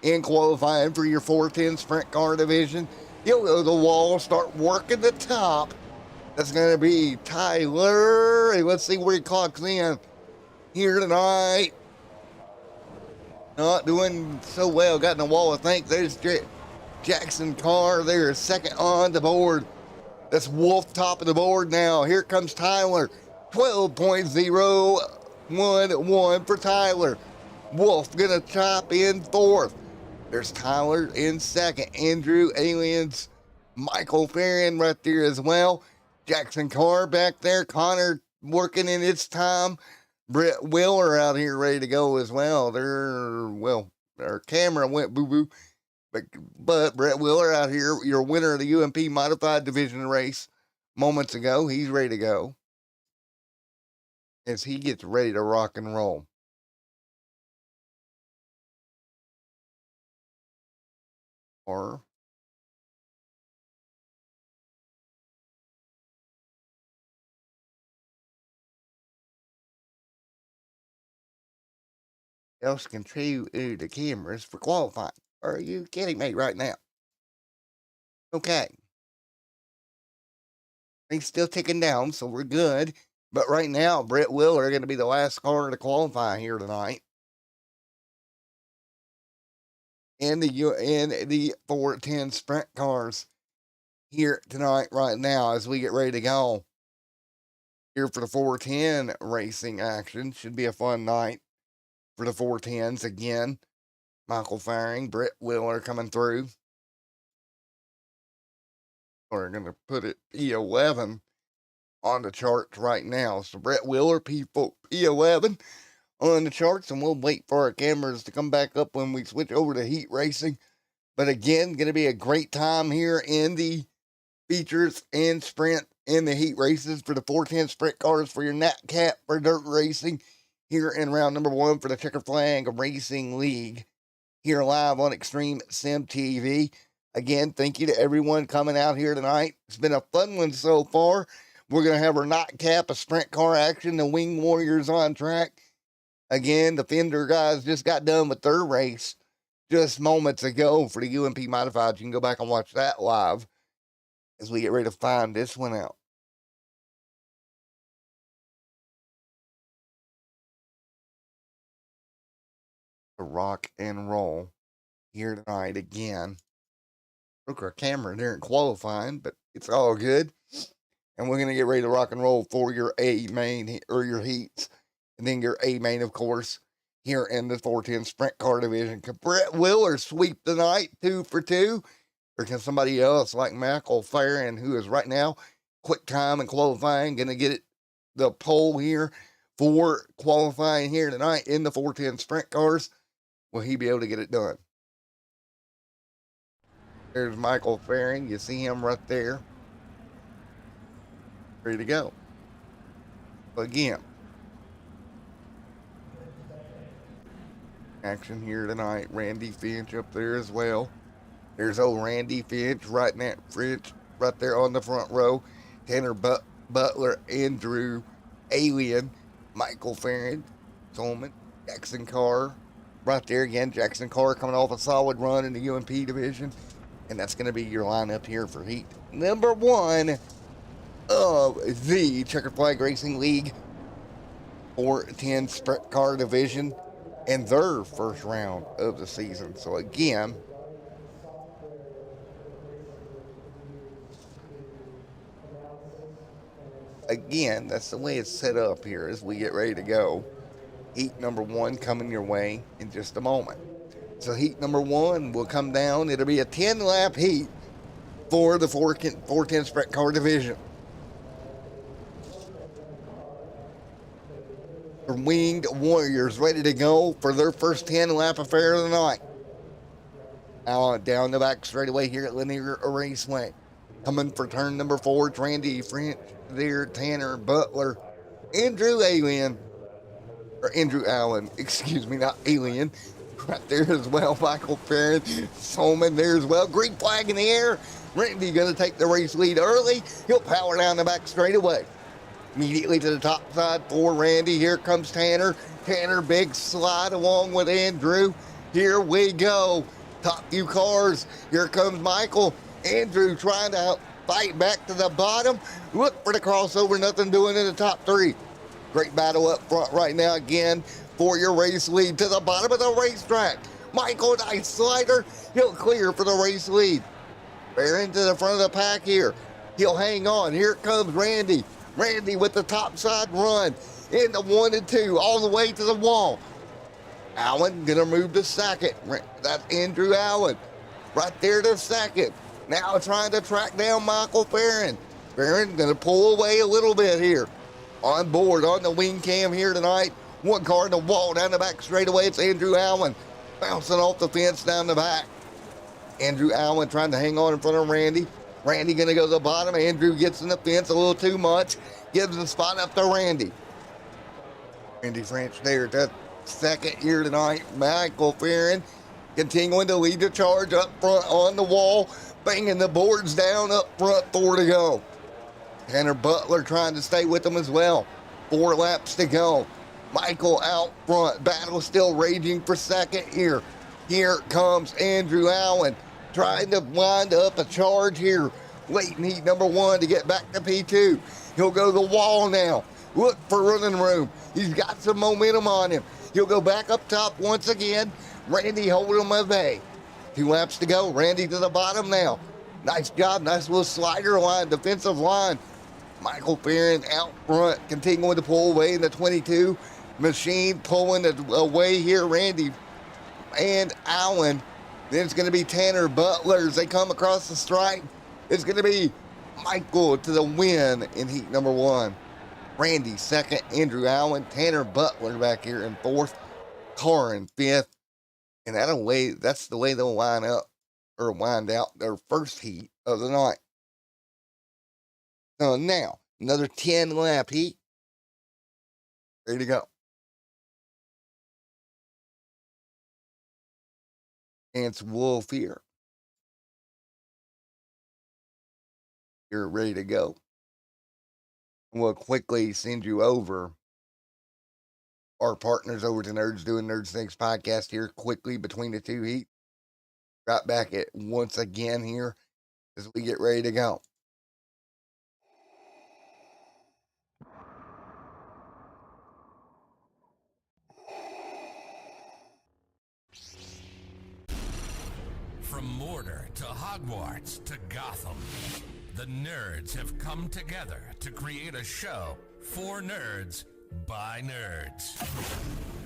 In qualifying for your 410 sprint car division, you'll go to the wall, start working the top. That's going to be Tyler. And let's see where he clocks in here tonight. Not doing so well. Got in the wall, I think. There's Jackson Carr there, second on the board. That's Wolf top of the board now. Here comes Tyler. 12.011 for Tyler. Wolf going to chop in fourth. There's Tyler in second. Andrew Aliens, Michael Farron right there as well. Jackson Carr back there. Connor working in its time. Brett Wheeler out here ready to go as well. Our camera went boo-boo. But Brett Wheeler out here, your winner of the UMP Modified Division race moments ago. He's ready to go as he gets ready to rock and roll. Or else control the cameras for qualifying. Are you kidding me right now? Okay. He's still ticking down, so we're good. But right now, Brett Wheeler going to be the last car to qualify here tonight. In the 410 sprint cars here tonight, right now, as we get ready to go here for the 410 racing action. Should be a fun night for the 410s again. Michael Firing, Brett Wheeler coming through. We're going to put it P11 on the charts right now. So Brett Wheeler, P11 on the charts, and we'll wait for our cameras to come back up when we switch over to heat racing. But again, going to be a great time here in the features and sprint in the heat races for the 410 sprint cars for your Nat Cat for dirt racing here in round number 1 for the Checkered Flag Racing League here live on Extreme Sim TV. Again, thank you to everyone coming out here tonight. It's been a fun one so far. We're going to have our nightcap, a sprint car action, the Wing Warriors on track. Again, the Fender guys just got done with their race just moments ago for the UMP Modified. You can go back and watch that live as we get ready to find this one out. The rock and roll here tonight again. Broke our camera during qualifying, but it's all good. And we're going to get ready to rock and roll for your A main or your heats. And then your A main, of course, here in the 410 sprint car division. Can Brett Wheeler sweep the night 2 for 2? Or can somebody else like Michael Farron, who is right now quick time and qualifying, going to get it the pole here for qualifying here tonight in the 410 sprint cars? Will he be able to get it done? There's Michael Farron. You see him right there. Ready to go. Again, action here tonight. Randy Finch up there as well. There's old Randy Finch right in that fridge, right there on the front row. Tanner Butler, Andrew Alien, Michael Farron, Tolman, Jackson Carr, right there again. Jackson Carr coming off a solid run in the UMP division. And that's going to be your lineup here for heat number 1 of the Checkered Flag Racing League 410 Sprint Car Division and their first round of the season. So again, that's the way it's set up here as we get ready to go. Heat number 1 coming your way in just a moment. So heat number 1 will come down. It'll be a 10-lap heat for the 410 Sprint Car Division. The Winged Warriors ready to go for their first 10-lap affair of the night. Down the back straightaway here at Lanier Raceway. Coming for turn number 4, it's Randy French there, Tanner Butler, Andrew Allen, excuse me, not Alien, right there as well. Michael Farron, Solman there as well. Green flag in the air. Randy going to take the race lead early. He'll power down the back straightaway. Immediately to the top side for Randy. Here comes Tanner. Tanner, big slide along with Andrew. Here we go. Top few cars. Here comes Michael. Andrew trying to fight back to the bottom. Look for the crossover. Nothing doing in the top 3. Great battle up front right now again for your race lead to the bottom of the racetrack. Michael, nice slider. He'll clear for the race lead. Barron to the front of the pack here. He'll hang on. Here comes Randy. Randy with the top side run into 1 and 2 all the way to the wall. Allen gonna move to second. That's Andrew Allen right there to second. Now trying to track down Michael Farron. Farron gonna pull away a little bit here. On board on the wing cam here tonight. 1 car in the wall down the back straightaway. It's Andrew Allen bouncing off the fence down the back. Andrew Allen trying to hang on in front of Randy. Randy gonna go to the bottom. Andrew gets in the fence a little too much. Gives the spot up to Randy. Randy French there at that second here tonight. Michael Farron continuing to lead the charge up front on the wall. Banging the boards down up front, 4 to go. Tanner Butler trying to stay with them as well. 4 laps to go. Michael out front. Battle still raging for second here. Here comes Andrew Allen trying to wind up a charge here late in heat number 1 to get back to P2. He'll go to the wall now. Look for running room. He's got some momentum on him. He'll go back up top once again. Randy holding him at bay. 2 laps to go. Randy to the bottom now. Nice job. Nice little slider line, defensive line. Michael Farron out front, continuing to pull away in the 22. Machine pulling away here. Randy and Allen. Then it's going to be Tanner Butler as they come across the stripe. It's going to be Michael to the win in heat number 1. Randy second, Andrew Allen, Tanner Butler back here in 4th, Carr in 5th. And that's the way they'll line up or wind out their first heat of the night. So now, another 10-lap heat. Ready to go. And it's Wolf here. You're ready to go. We'll quickly send you over our partners over to Nerds Doing Nerds Things podcast here quickly between the 2 heats. Right back at once again here as we get ready to go. From Mordor to Hogwarts to Gotham, the nerds have come together to create a show for nerds by nerds.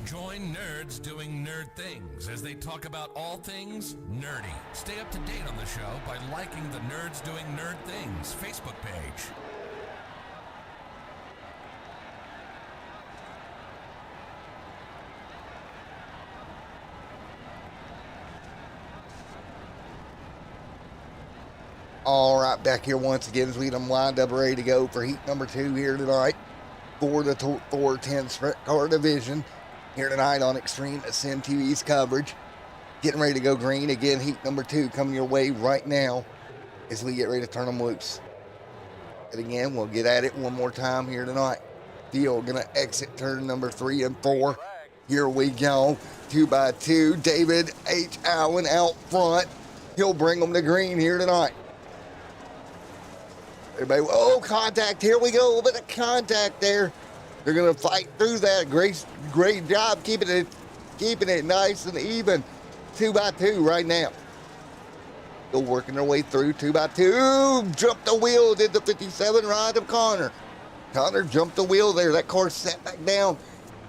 Join Nerds Doing Nerd Things as they talk about all things nerdy. Stay up to date on the show by liking the Nerds Doing Nerd Things Facebook page. All right, back here once again as we get them lined up ready to go for heat number 2 here tonight for the 410 Sprint Car Division. here tonight on Extreme Ascend TV's coverage. Getting ready to go green again. Heat number 2 coming your way right now as we get ready to turn them loose. And again, we'll get at it one more time here tonight. Field gonna exit turn number 3 and 4. Here we go. 2x2. David H. Allen out front. He'll bring them to green here tonight. Everybody, oh, contact. Here we go. A little bit of contact there. They're gonna fight through that. Great job keeping it nice and even. 2x2 right now. Still working their way through 2x2. Jumped the wheel, did the 57 ride of Connor. Connor jumped the wheel there. That car set back down.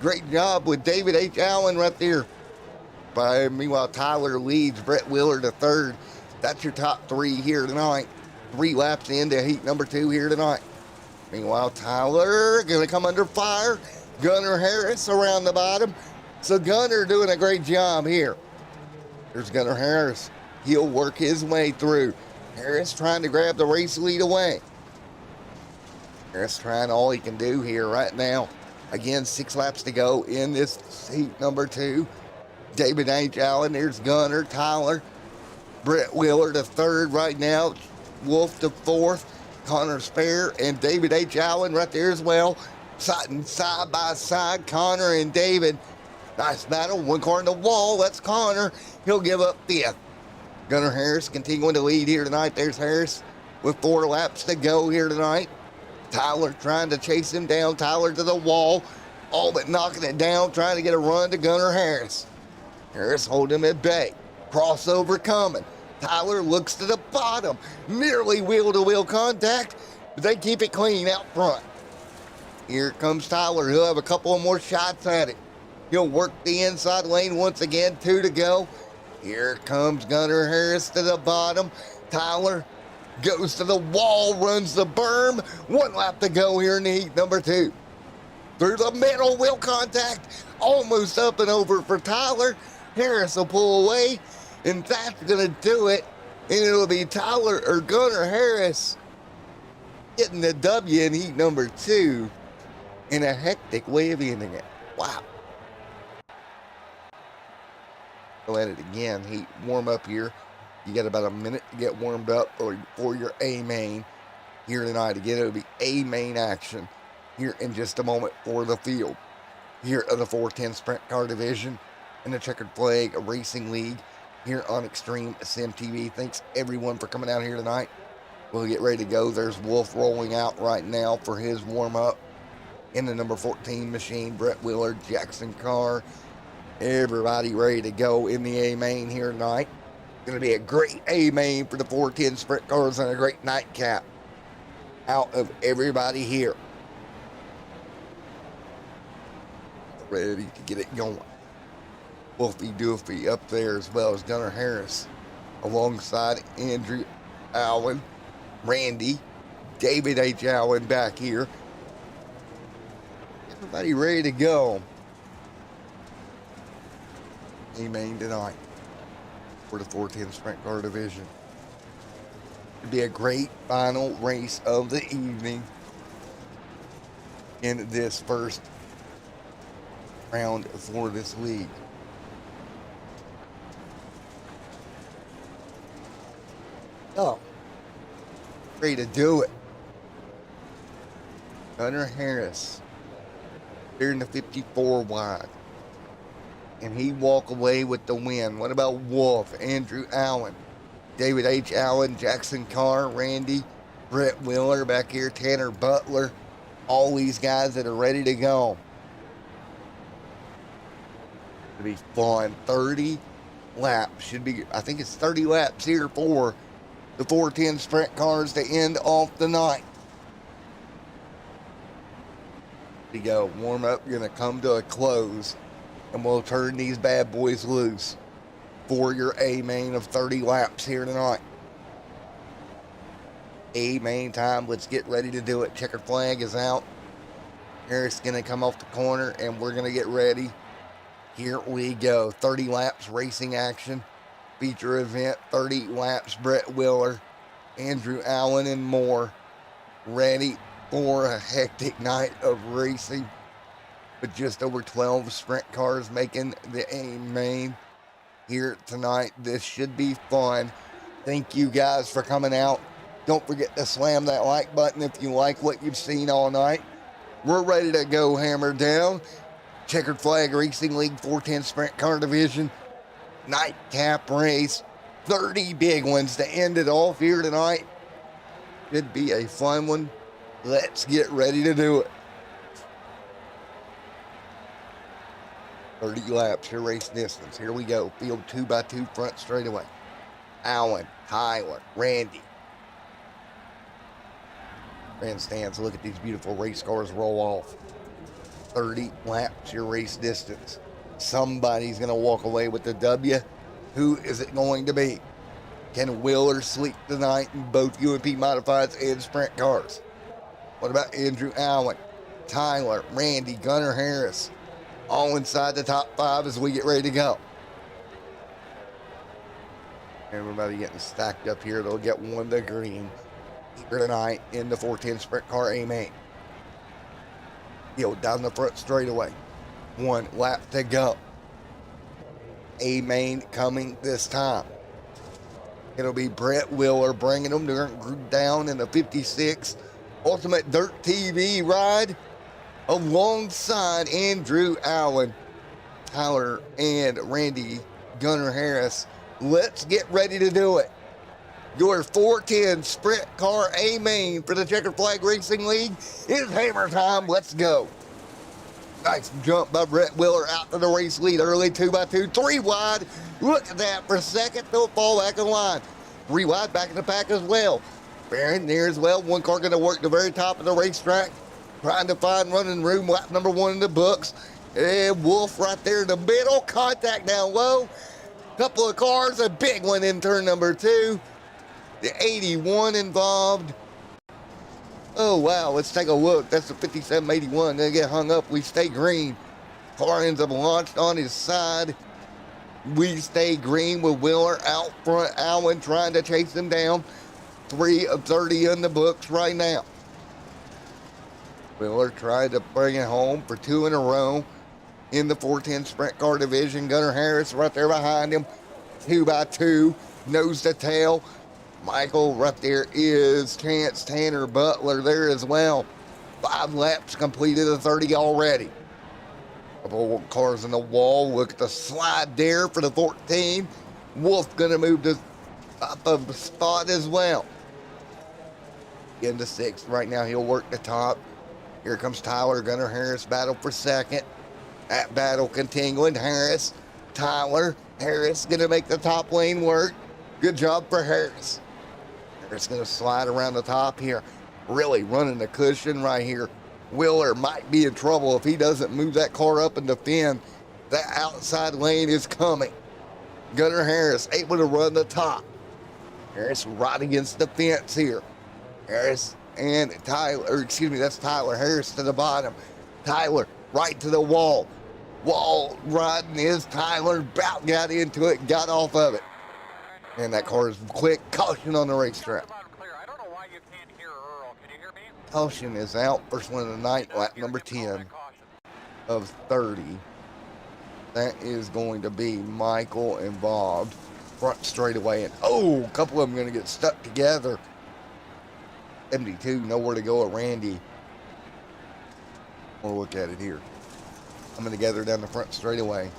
Great job with David H. Allen right there. Meanwhile, Tyler leads Brett Wheeler to third. That's your top 3 here tonight. 3 laps into heat number 2 here tonight. Meanwhile, Tyler gonna come under fire. Gunnar Harris around the bottom. So Gunnar doing a great job here. There's Gunnar Harris. He'll work his way through. Harris trying to grab the race lead away. Harris trying all he can do here right now. Again, 6 laps to go in this heat number 2. David H. Allen, there's Gunnar, Tyler, Brett Wheeler to third right now. Wolf to fourth. Connor Spare and David H. Allen right there as well. Side by side, Connor and David. Nice battle. One car in the wall. That's Connor. He'll give up 5th. Gunnar Harris continuing to lead here tonight. There's Harris with 4 laps to go here tonight. Tyler trying to chase him down. Tyler to the wall. All but knocking it down, trying to get a run to Gunnar Harris. Harris holding him at bay. Crossover coming. Tyler looks to the bottom. Nearly wheel-to-wheel contact, but they keep it clean out front. Here comes Tyler. He'll have a couple of more shots at it. He'll work the inside lane once again. 2 to go. Here comes Gunnar Harris to the bottom. Tyler goes to the wall, runs the berm. 1 lap to go here in the heat number 2. Through the middle, wheel contact. Almost up and over for Tyler. Harris will pull away, and that's going to do it. And it'll be Tyler or Gunnar Harris getting the W in heat number 2 in a hectic way of ending it. Wow. Go at it again. Heat warm up here. You got about a minute to get warmed up for your A main here tonight. Again, it'll be A main action here in just a moment for the field here of the 410 Sprint Car Division in the Checkered Flag Racing League here on Extreme Ascend TV. Thanks everyone for coming out here tonight. We'll get ready to go. There's Wolf rolling out right now for his warm up in the number 14 machine. Brett Wheeler, Jackson Carr, everybody ready to go in the A main here tonight. Going to be a great A main for the 410 Sprint Cars and a great nightcap out of everybody here. Ready to get it going. Wolfie Doofy up there as well as Gunnar Harris alongside Andrew Allen, Randy, David H. Allen back here. Everybody ready to go. A-main tonight for the 410 Sprint Car Division. It'll be a great final race of the evening in this first round for this league. Oh, ready to do it. Gunnar Harris here in the 54 wide. And he walk away with the win. What about Wolf, Andrew Allen, David H. Allen, Jackson Carr, Randy, Brett Wheeler back here, Tanner Butler, all these guys that are ready to go. It'll be fun. 30 laps. Should be, I think it's 30 laps here for the 410 Sprint Cars to end off the night. Here we go. Warm up going to come to a close. And we'll turn these bad boys loose for your A main of 30 laps here tonight. A main time. Let's get ready to do it. Checkered flag is out. Harris going to come off the corner, and we're going to get ready. Here we go. 30 laps racing action. Feature event. 30 laps. Brett Wheeler, Andrew Allen, and more. Ready for a hectic night of racing with just over 12 sprint cars making the A main here tonight. This should be fun. Thank you guys for coming out. Don't forget to slam that like button if you like what you've seen all night. We're ready to go hammer down. Checkered Flag Racing League 410 Sprint Car Division nightcap race. 30 big ones to end it off here tonight. Should be a fun one. Let's get ready to do it. 30 laps, your race distance. Here we go. Field 2x2 front straightaway. Allen, Tyler, Randy. Grandstands, look at these beautiful race cars roll off. 30 laps, your race distance. Somebody's going to walk away with the W. Who is it going to be? Can Wheeler sleep tonight in both UMP Modifieds and sprint cars? What about Andrew Allen, Tyler, Randy, Gunnar Harris? All inside the top 5 as we get ready to go. Everybody getting stacked up here. They'll get one to green here tonight in the 410 Sprint Car A main. Field down the front straightaway. 1 lap to go. A main coming this time. It'll be Brett Wheeler bringing them down in the 56 Ultimate Dirt TV ride alongside Andrew Allen, Tyler, and Randy Gunnar Harris. Let's get ready to do it. Your 410 Sprint Car A main for the Checkered Flag Racing League is hammer time. Let's go. Nice jump by Brett Wheeler out to the race lead early, 2x2, 3 wide. Look at that for second. They'll fall back in line. 3 wide back in the pack as well. Barron there as well. One car going to work the very top of the racetrack. Trying to find running room. Lap number 1 in the books. And Wolf right there in the middle. Contact down low. Couple of cars. A big one in turn number 2. The 81 involved. Oh, wow. Let's take a look. That's the 5781. They get hung up. We stay green. Car ends up launched on his side. We stay green with Wheeler out front. Allen trying to chase him down. 3 of 30 in the books right now. Wheeler tried to bring it home for 2 in a row in the 410 Sprint Car Division. Gunnar Harris right there behind him. 2x2. Nose to tail. Michael right there is Chance Tanner Butler there as well. 5 laps completed of 30 already. Couple of cars in the wall. Look at the slide there for the 14. Wolf gonna move to up of the spot as well. Into 6th right now. He'll work the top. Here comes Tyler. Gunnar Harris battle for 2nd. That battle continuing. Harris, Tyler. Harris gonna make the top lane work. Good job for Harris. Harris gonna slide around the top here. Really running the cushion right here. Wheeler might be in trouble if he doesn't move that car up and defend. That outside lane is coming. Gunnar Harris able to run the top. Harris right against the fence here. Harris and Tyler, that's Tyler. Harris to the bottom. Tyler right to the wall. Wall riding is Tyler. About got into it, got off of it. And that car is quick. Caution on the racetrack. Caution is out. First one of the night, lap number 10 of 30. That is going to be Michael involved. Front straightaway. And oh, a couple of them going to get stuck together. 72, nowhere to go at Randy. We'll look at it here. Coming together down the front straightaway.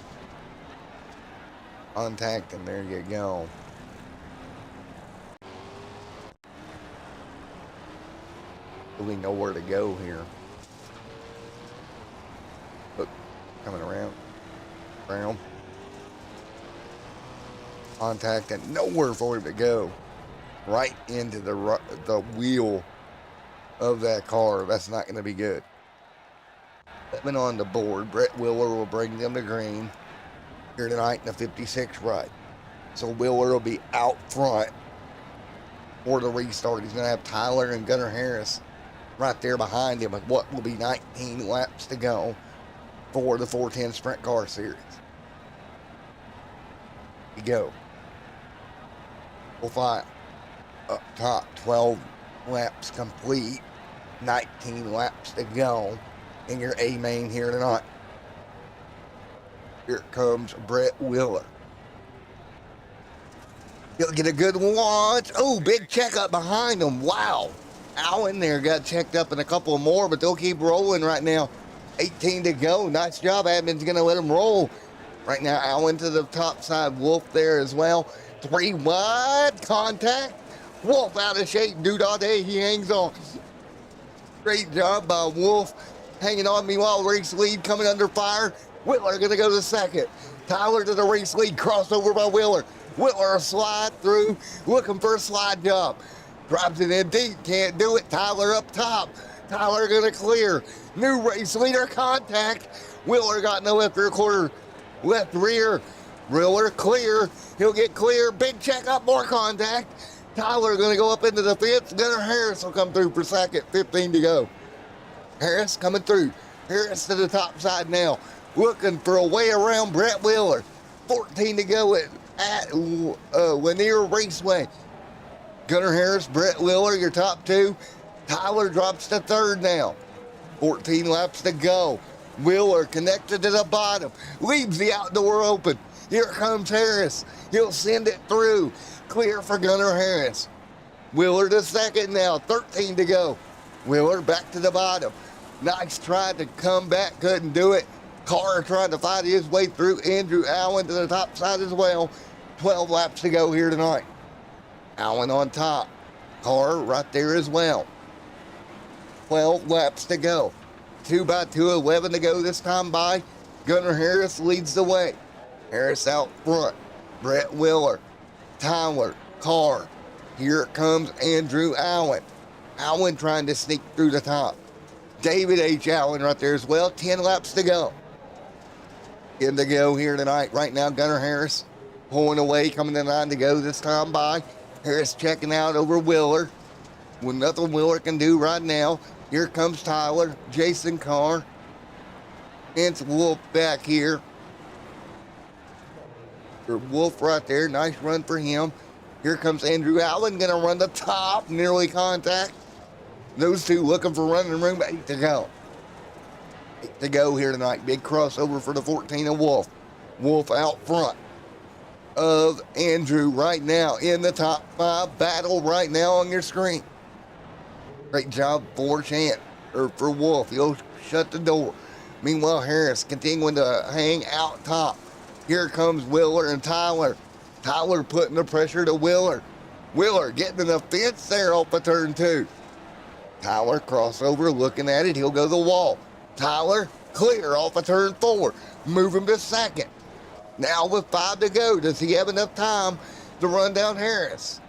Contact, and there you go. Really nowhere to go here. Look, coming around. Contact, and nowhere for him to go. Right into the wheel of that car. That's not going to be good. Coming on the board, Brett Wheeler will bring them to green here tonight in the 56 ride. So Wheeler will be out front for the restart. He's going to have Tyler and Gunnar Harris right there behind him with what will be 19 laps to go for the 410 Sprint Car Series. Here you go. Full file. Up top, 12 laps complete, 19 laps to go in your A main here tonight. Here comes Brett Wheeler. He'll get a good launch. Oh, big checkup behind him. Wow. Allen there got checked up in a couple more, but they'll keep rolling right now. 18 to go. Nice job. Admin's going to let him roll. Right now, Allen to the top side. Wolf there as well. 3 wide. Contact. Wolf out of shape. Doodah, he hangs on. Great job by Wolf. Hanging on. Meanwhile, race lead coming under fire. Whitler going to go to second. Tyler to the race lead. Crossover by Wheeler. Whitler slide through. Looking for a slide job. Drops it in deep. Can't do it. Tyler up top. Tyler going to clear. New race leader contact. Wheeler got no left rear quarter. Left rear. Wheeler clear. He'll get clear. Big check up. More contact. Tyler going to go up into the fence. Gunnar Harris will come through for second. 15 to go. Harris coming through. Harris to the top side now. Looking for a way around Brett Wheeler. 14 to go at Lanier Raceway. Gunnar Harris, Brett Wheeler, your top two. Tyler drops to third now. 14 laps to go. Wheeler connected to the bottom. Leaves the outdoor open. Here comes Harris. He'll send it through. Clear for Gunnar Harris. Wheeler to second now. 13 to go. Wheeler back to the bottom. Nice try to come back. Couldn't do it. Carr trying to fight his way through. Andrew Allen to the top side as well. 12 laps to go here tonight. Allen on top. Carr right there as well. 12 laps to go. 2x2, 11 to go this time by. Gunnar Harris leads the way. Harris out front. Brett Wheeler. Tyler. Carr. Here comes Andrew Allen. Allen trying to sneak through the top. David H. Allen right there as well. 10 laps to go. 10 to go here tonight. Right now, Gunnar Harris pulling away, coming to 9 to go this time by. Harris checking out over Wheeler. With nothing Wheeler can do right now. Here comes Tyler, Jason Carr. It's Wolf back here. Wolf right there. Nice run for him. Here comes Andrew Allen. Going to run the top. Nearly contact. Those two looking for running room. 8 to go. 8 to go here tonight. Big crossover for the 14 of Wolf. Wolf out front of Andrew right now in the top 5 battle right now on your screen. Great job for Wolf. He'll shut the door. Meanwhile, Harris continuing to hang out top. Here comes Wheeler and Tyler. Tyler putting the pressure to Wheeler. Wheeler getting to the fence there off of turn 2. Tyler crossover, looking at it. He'll go to the wall. Tyler clear off of turn 4. Move him to second. Now with 5 to go, does he have enough time to run down Harris?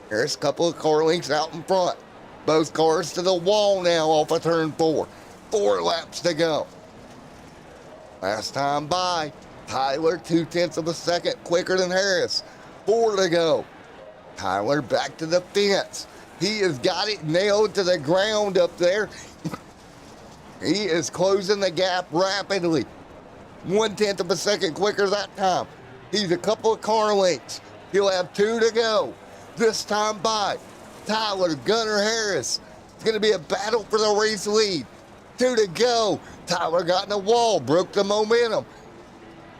Harris, couple of car lengths out in front. Both cars to the wall now off of turn 4. 4 laps to go. Last time by, Tyler 0.2 of a second quicker than Harris. 4 to go. Tyler back to the fence. He has got it nailed to the ground up there. He is closing the gap rapidly. 0.1 of a second quicker that time. He's a couple of car lengths. He'll have 2 to go. This time by Tyler, Gunnar Harris. It's going to be a battle for the race lead. 2 to go. Tyler got in the wall, broke the momentum.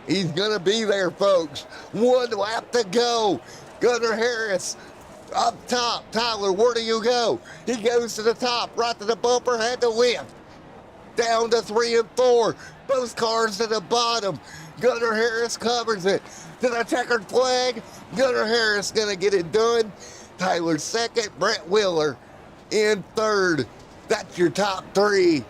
He's going to be there, folks. 1 lap to go. Gunnar Harris up top. Tyler, where do you go? He goes to the top, right to the bumper, had to lift. Down to 3 and 4. Both cars to the bottom. Gunnar Harris covers it. To the checkered flag. Gunnar Harris going to get it done. Tyler second. Brett Wheeler in third. That's your top 3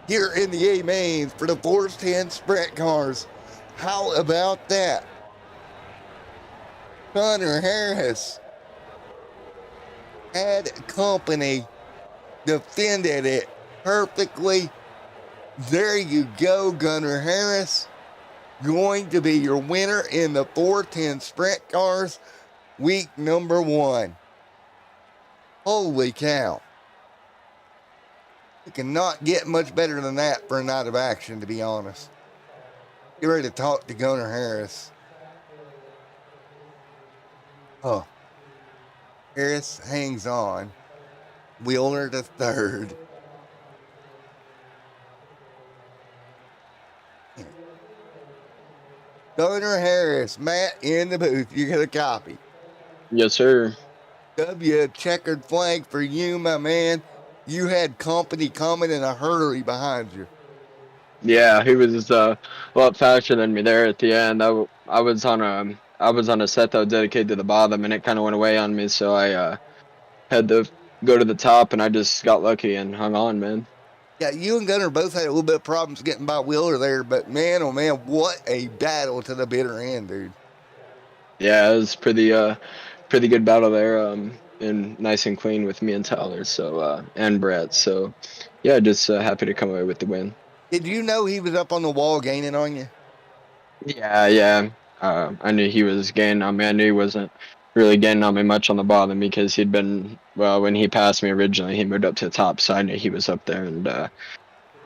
here in the A mains for the Force 10 sprint cars. How about that? Gunnar Harris had company, defended it perfectly. There you go, Gunnar Harris. Going to be your winner in the 410 sprint cars, week number 1. Holy cow. You cannot get much better than that for a night of action, to be honest. Get ready to talk to Gunnar Harris. Oh. Harris hangs on. Wheeler to third. Gunner Harris, Matt in the booth. You get a copy. Yes, sir. Checkered flag for you, my man. You had company coming in a hurry behind you. Yeah, he was a lot faster than me there at the end. I was on a set that was dedicated to the bottom, and it kind of went away on me, so I had to go to the top, and I just got lucky and hung on, man. Yeah, you and Gunner both had a little bit of problems getting by Wheeler there, but man, oh man, what a battle to the bitter end, dude. Yeah, it was pretty good battle there, and nice and clean with me and Tyler, so and Brett. So yeah, just happy to come away with the win. Did you know he was up on the wall gaining on you? Yeah. I knew he was gaining on me. I knew he wasn't really gaining on me much on the bottom because he'd been, well, when he passed me originally, he moved up to the top, so I knew he was up there. And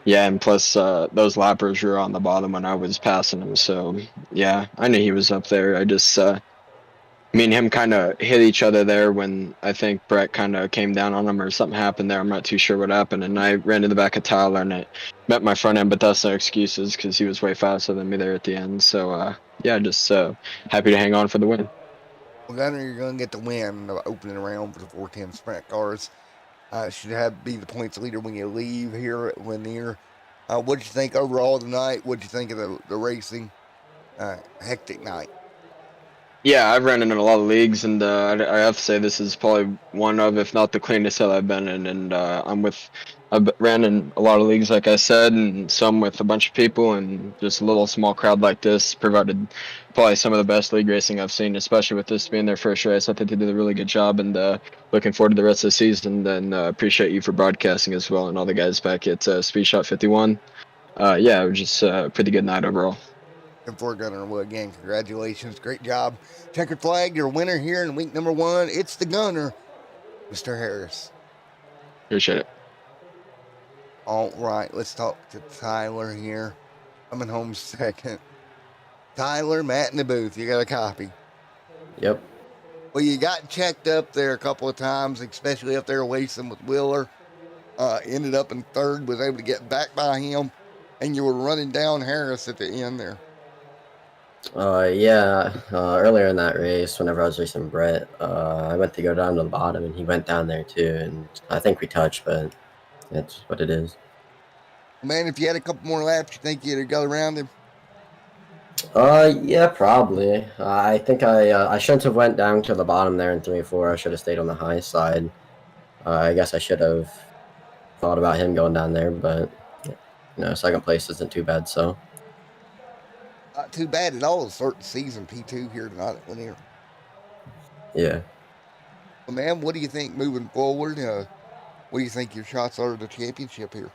yeah, and plus those lappers were on the bottom when I was passing him. So yeah, I knew he was up there. I just, me and him kind of hit each other there when I think Brett kind of came down on him or something happened there. I'm not too sure what happened. And I ran to the back of Tyler and it met my front end, but that's no excuses because he was way faster than me there at the end. So yeah, just happy to hang on for the win. Well, Gunner, you're going to get the win in the opening round for the 410 sprint cars. Should be the points leader when you leave here at Lanier. What'd you think overall tonight? What'd you think of the racing? Hectic night. Yeah, I've ran in a lot of leagues, and I have to say this is probably one of, if not the cleanest that I've been in. And I've ran in a lot of leagues, like I said, and some with a bunch of people, and just a little small crowd like this provided probably some of the best league racing I've seen, especially with this being their first race. I think they did a really good job, and looking forward to the rest of the season. And appreciate you for broadcasting as well, and all the guys back at Speed Shot 51. Yeah, it was just a pretty good night overall. And for Gunner, well, again, congratulations. Great job. Checkered flag, your winner here in week number 1. It's the Gunner, Mr. Harris. Appreciate it. All right, let's talk to Tyler here. Coming home second. Tyler, Matt in the booth. You got a copy. Yep. Well, you got checked up there a couple of times, especially up there racing with Wheeler. Ended up in third, was able to get back by him, and you were running down Harris at the end there. Yeah, earlier in that race, whenever I was racing Brett, I went to go down to the bottom, and he went down there too, and I think we touched, but it's what it is. Man, if you had a couple more laps, you think you'd have got around him? Yeah, probably. I think I shouldn't have went down to the bottom there in 3 and 4. I should have stayed on the high side. I guess I should have thought about him going down there, but second place isn't too bad, so. Not too bad at all to start the season P2 here tonight at Lanier. Yeah. Well, man, what do you think moving forward? What do you think your shots are at the championship here?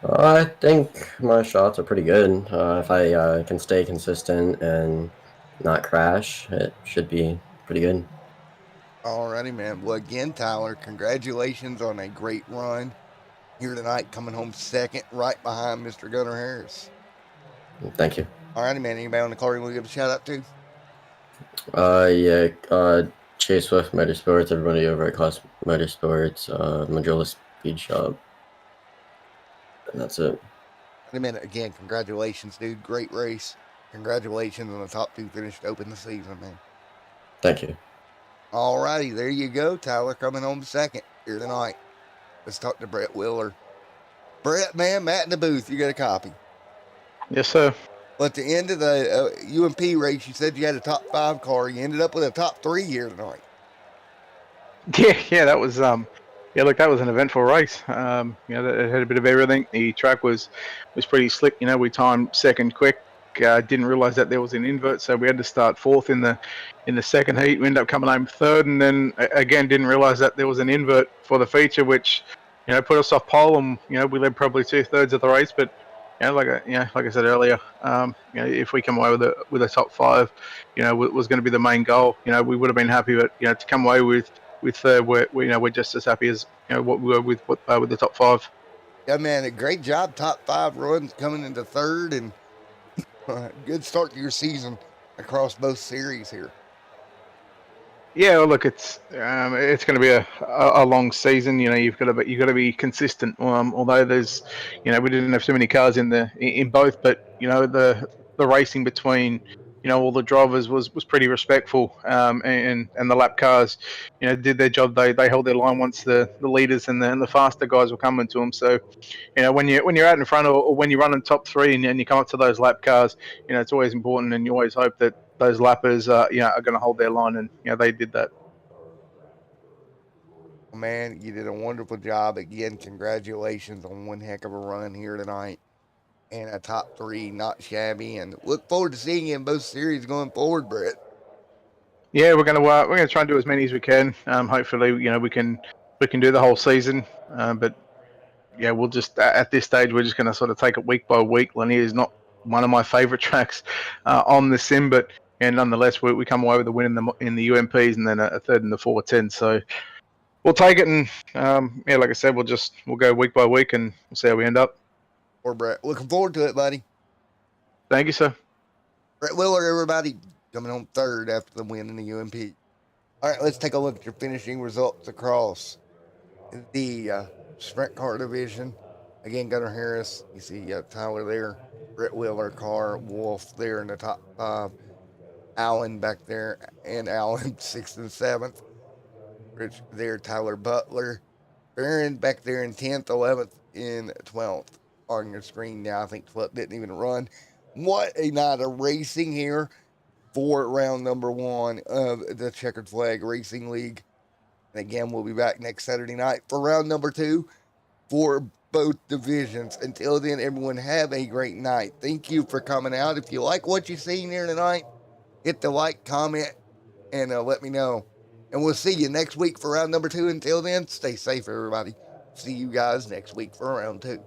I think my shots are pretty good. If I can stay consistent and not crash, it should be pretty good. Alrighty, man. Well, again, Tyler, congratulations on a great run here tonight, coming home second, right behind Mr. Gunner Harris. Thank you. Alrighty, man. Anybody on the call you want to give a shout out to? Yeah, Chase Swift Motorsports, everybody over at Class Motorsports, Majola Speed Shop. And that's it. Alrighty, man. Again, congratulations, dude. Great race. Congratulations on the top 2 finish to open the season, man. Thank you. Alrighty, there you go. Tyler coming home second here tonight. Let's talk to Brett Wheeler. Brett, man, Matt in the booth. You got a copy. Yes, sir. Well, at the end of the UMP race, you said you had a top 5 car. You ended up with a top 3 here tonight. Yeah, that was look, that was an eventful race. It had a bit of everything. The track was pretty slick. We timed second quick. Didn't realize that there was an invert, so we had to start 4th in the second heat. We ended up coming home 3rd, and then again didn't realize that there was an invert for the feature, which put us off pole, and we led probably 2/3 of the race. But like I said earlier, if we come away with a top 5, was going to be the main goal. We would have been happy, but to come away with third, we're just as happy as what we were with the top 5. Yeah, man, a great job. Top 5 runs coming into 3rd, and good start to your season across both series here. Yeah, well, look, it's going to be a long season. You've got to be consistent. Although there's, we didn't have so many cars in both, but the the racing between all the drivers was pretty respectful, and the lap cars did their job. They held their line once the leaders and the faster guys were coming to them. So when you're out in front or when you're running top three and you come up to those lap cars, it's always important, and you always hope that those lappers are going to hold their line, and they did that. Man, you did a wonderful job. Again, congratulations on one heck of a run here tonight. And a top three, not shabby. And look forward to seeing you in both series going forward, Brett. Yeah, we're gonna try and do as many as we can. Hopefully, we can do the whole season. But yeah, we'll just at this stage we're just gonna sort of take it week by week. Lanier is not one of my favorite tracks on the sim, but nonetheless we come away with a win in the UMPs and then a third in the 410. So we'll take it, and like I said, we'll go week by week and we'll see how we end up. Or Brett, looking forward to it, buddy. Thank you, sir. Brett Wheeler, everybody, coming home third after the win in the UMP. All right, let's take a look at your finishing results across the sprint car division. Again, Gunnar Harris, you see Tyler there, Brett Wheeler, Carr, Wolf there in the top five, Allen back there, and Allen 6th and 7th. Rich there, Tyler Butler, Barron back there in 10th, 11th, and 12th. On your screen now, I think 12th didn't even run. What a night of racing here for round number one of the Checkered Flag Racing League. And again, we'll be back next Saturday night for round number two for both divisions. Until then, everyone have a great night. Thank you for coming out. If you like what you've seen here tonight, hit the like, comment, and let me know. And we'll see you next week for round number two. Until then, stay safe, everybody. See you guys next week for round two.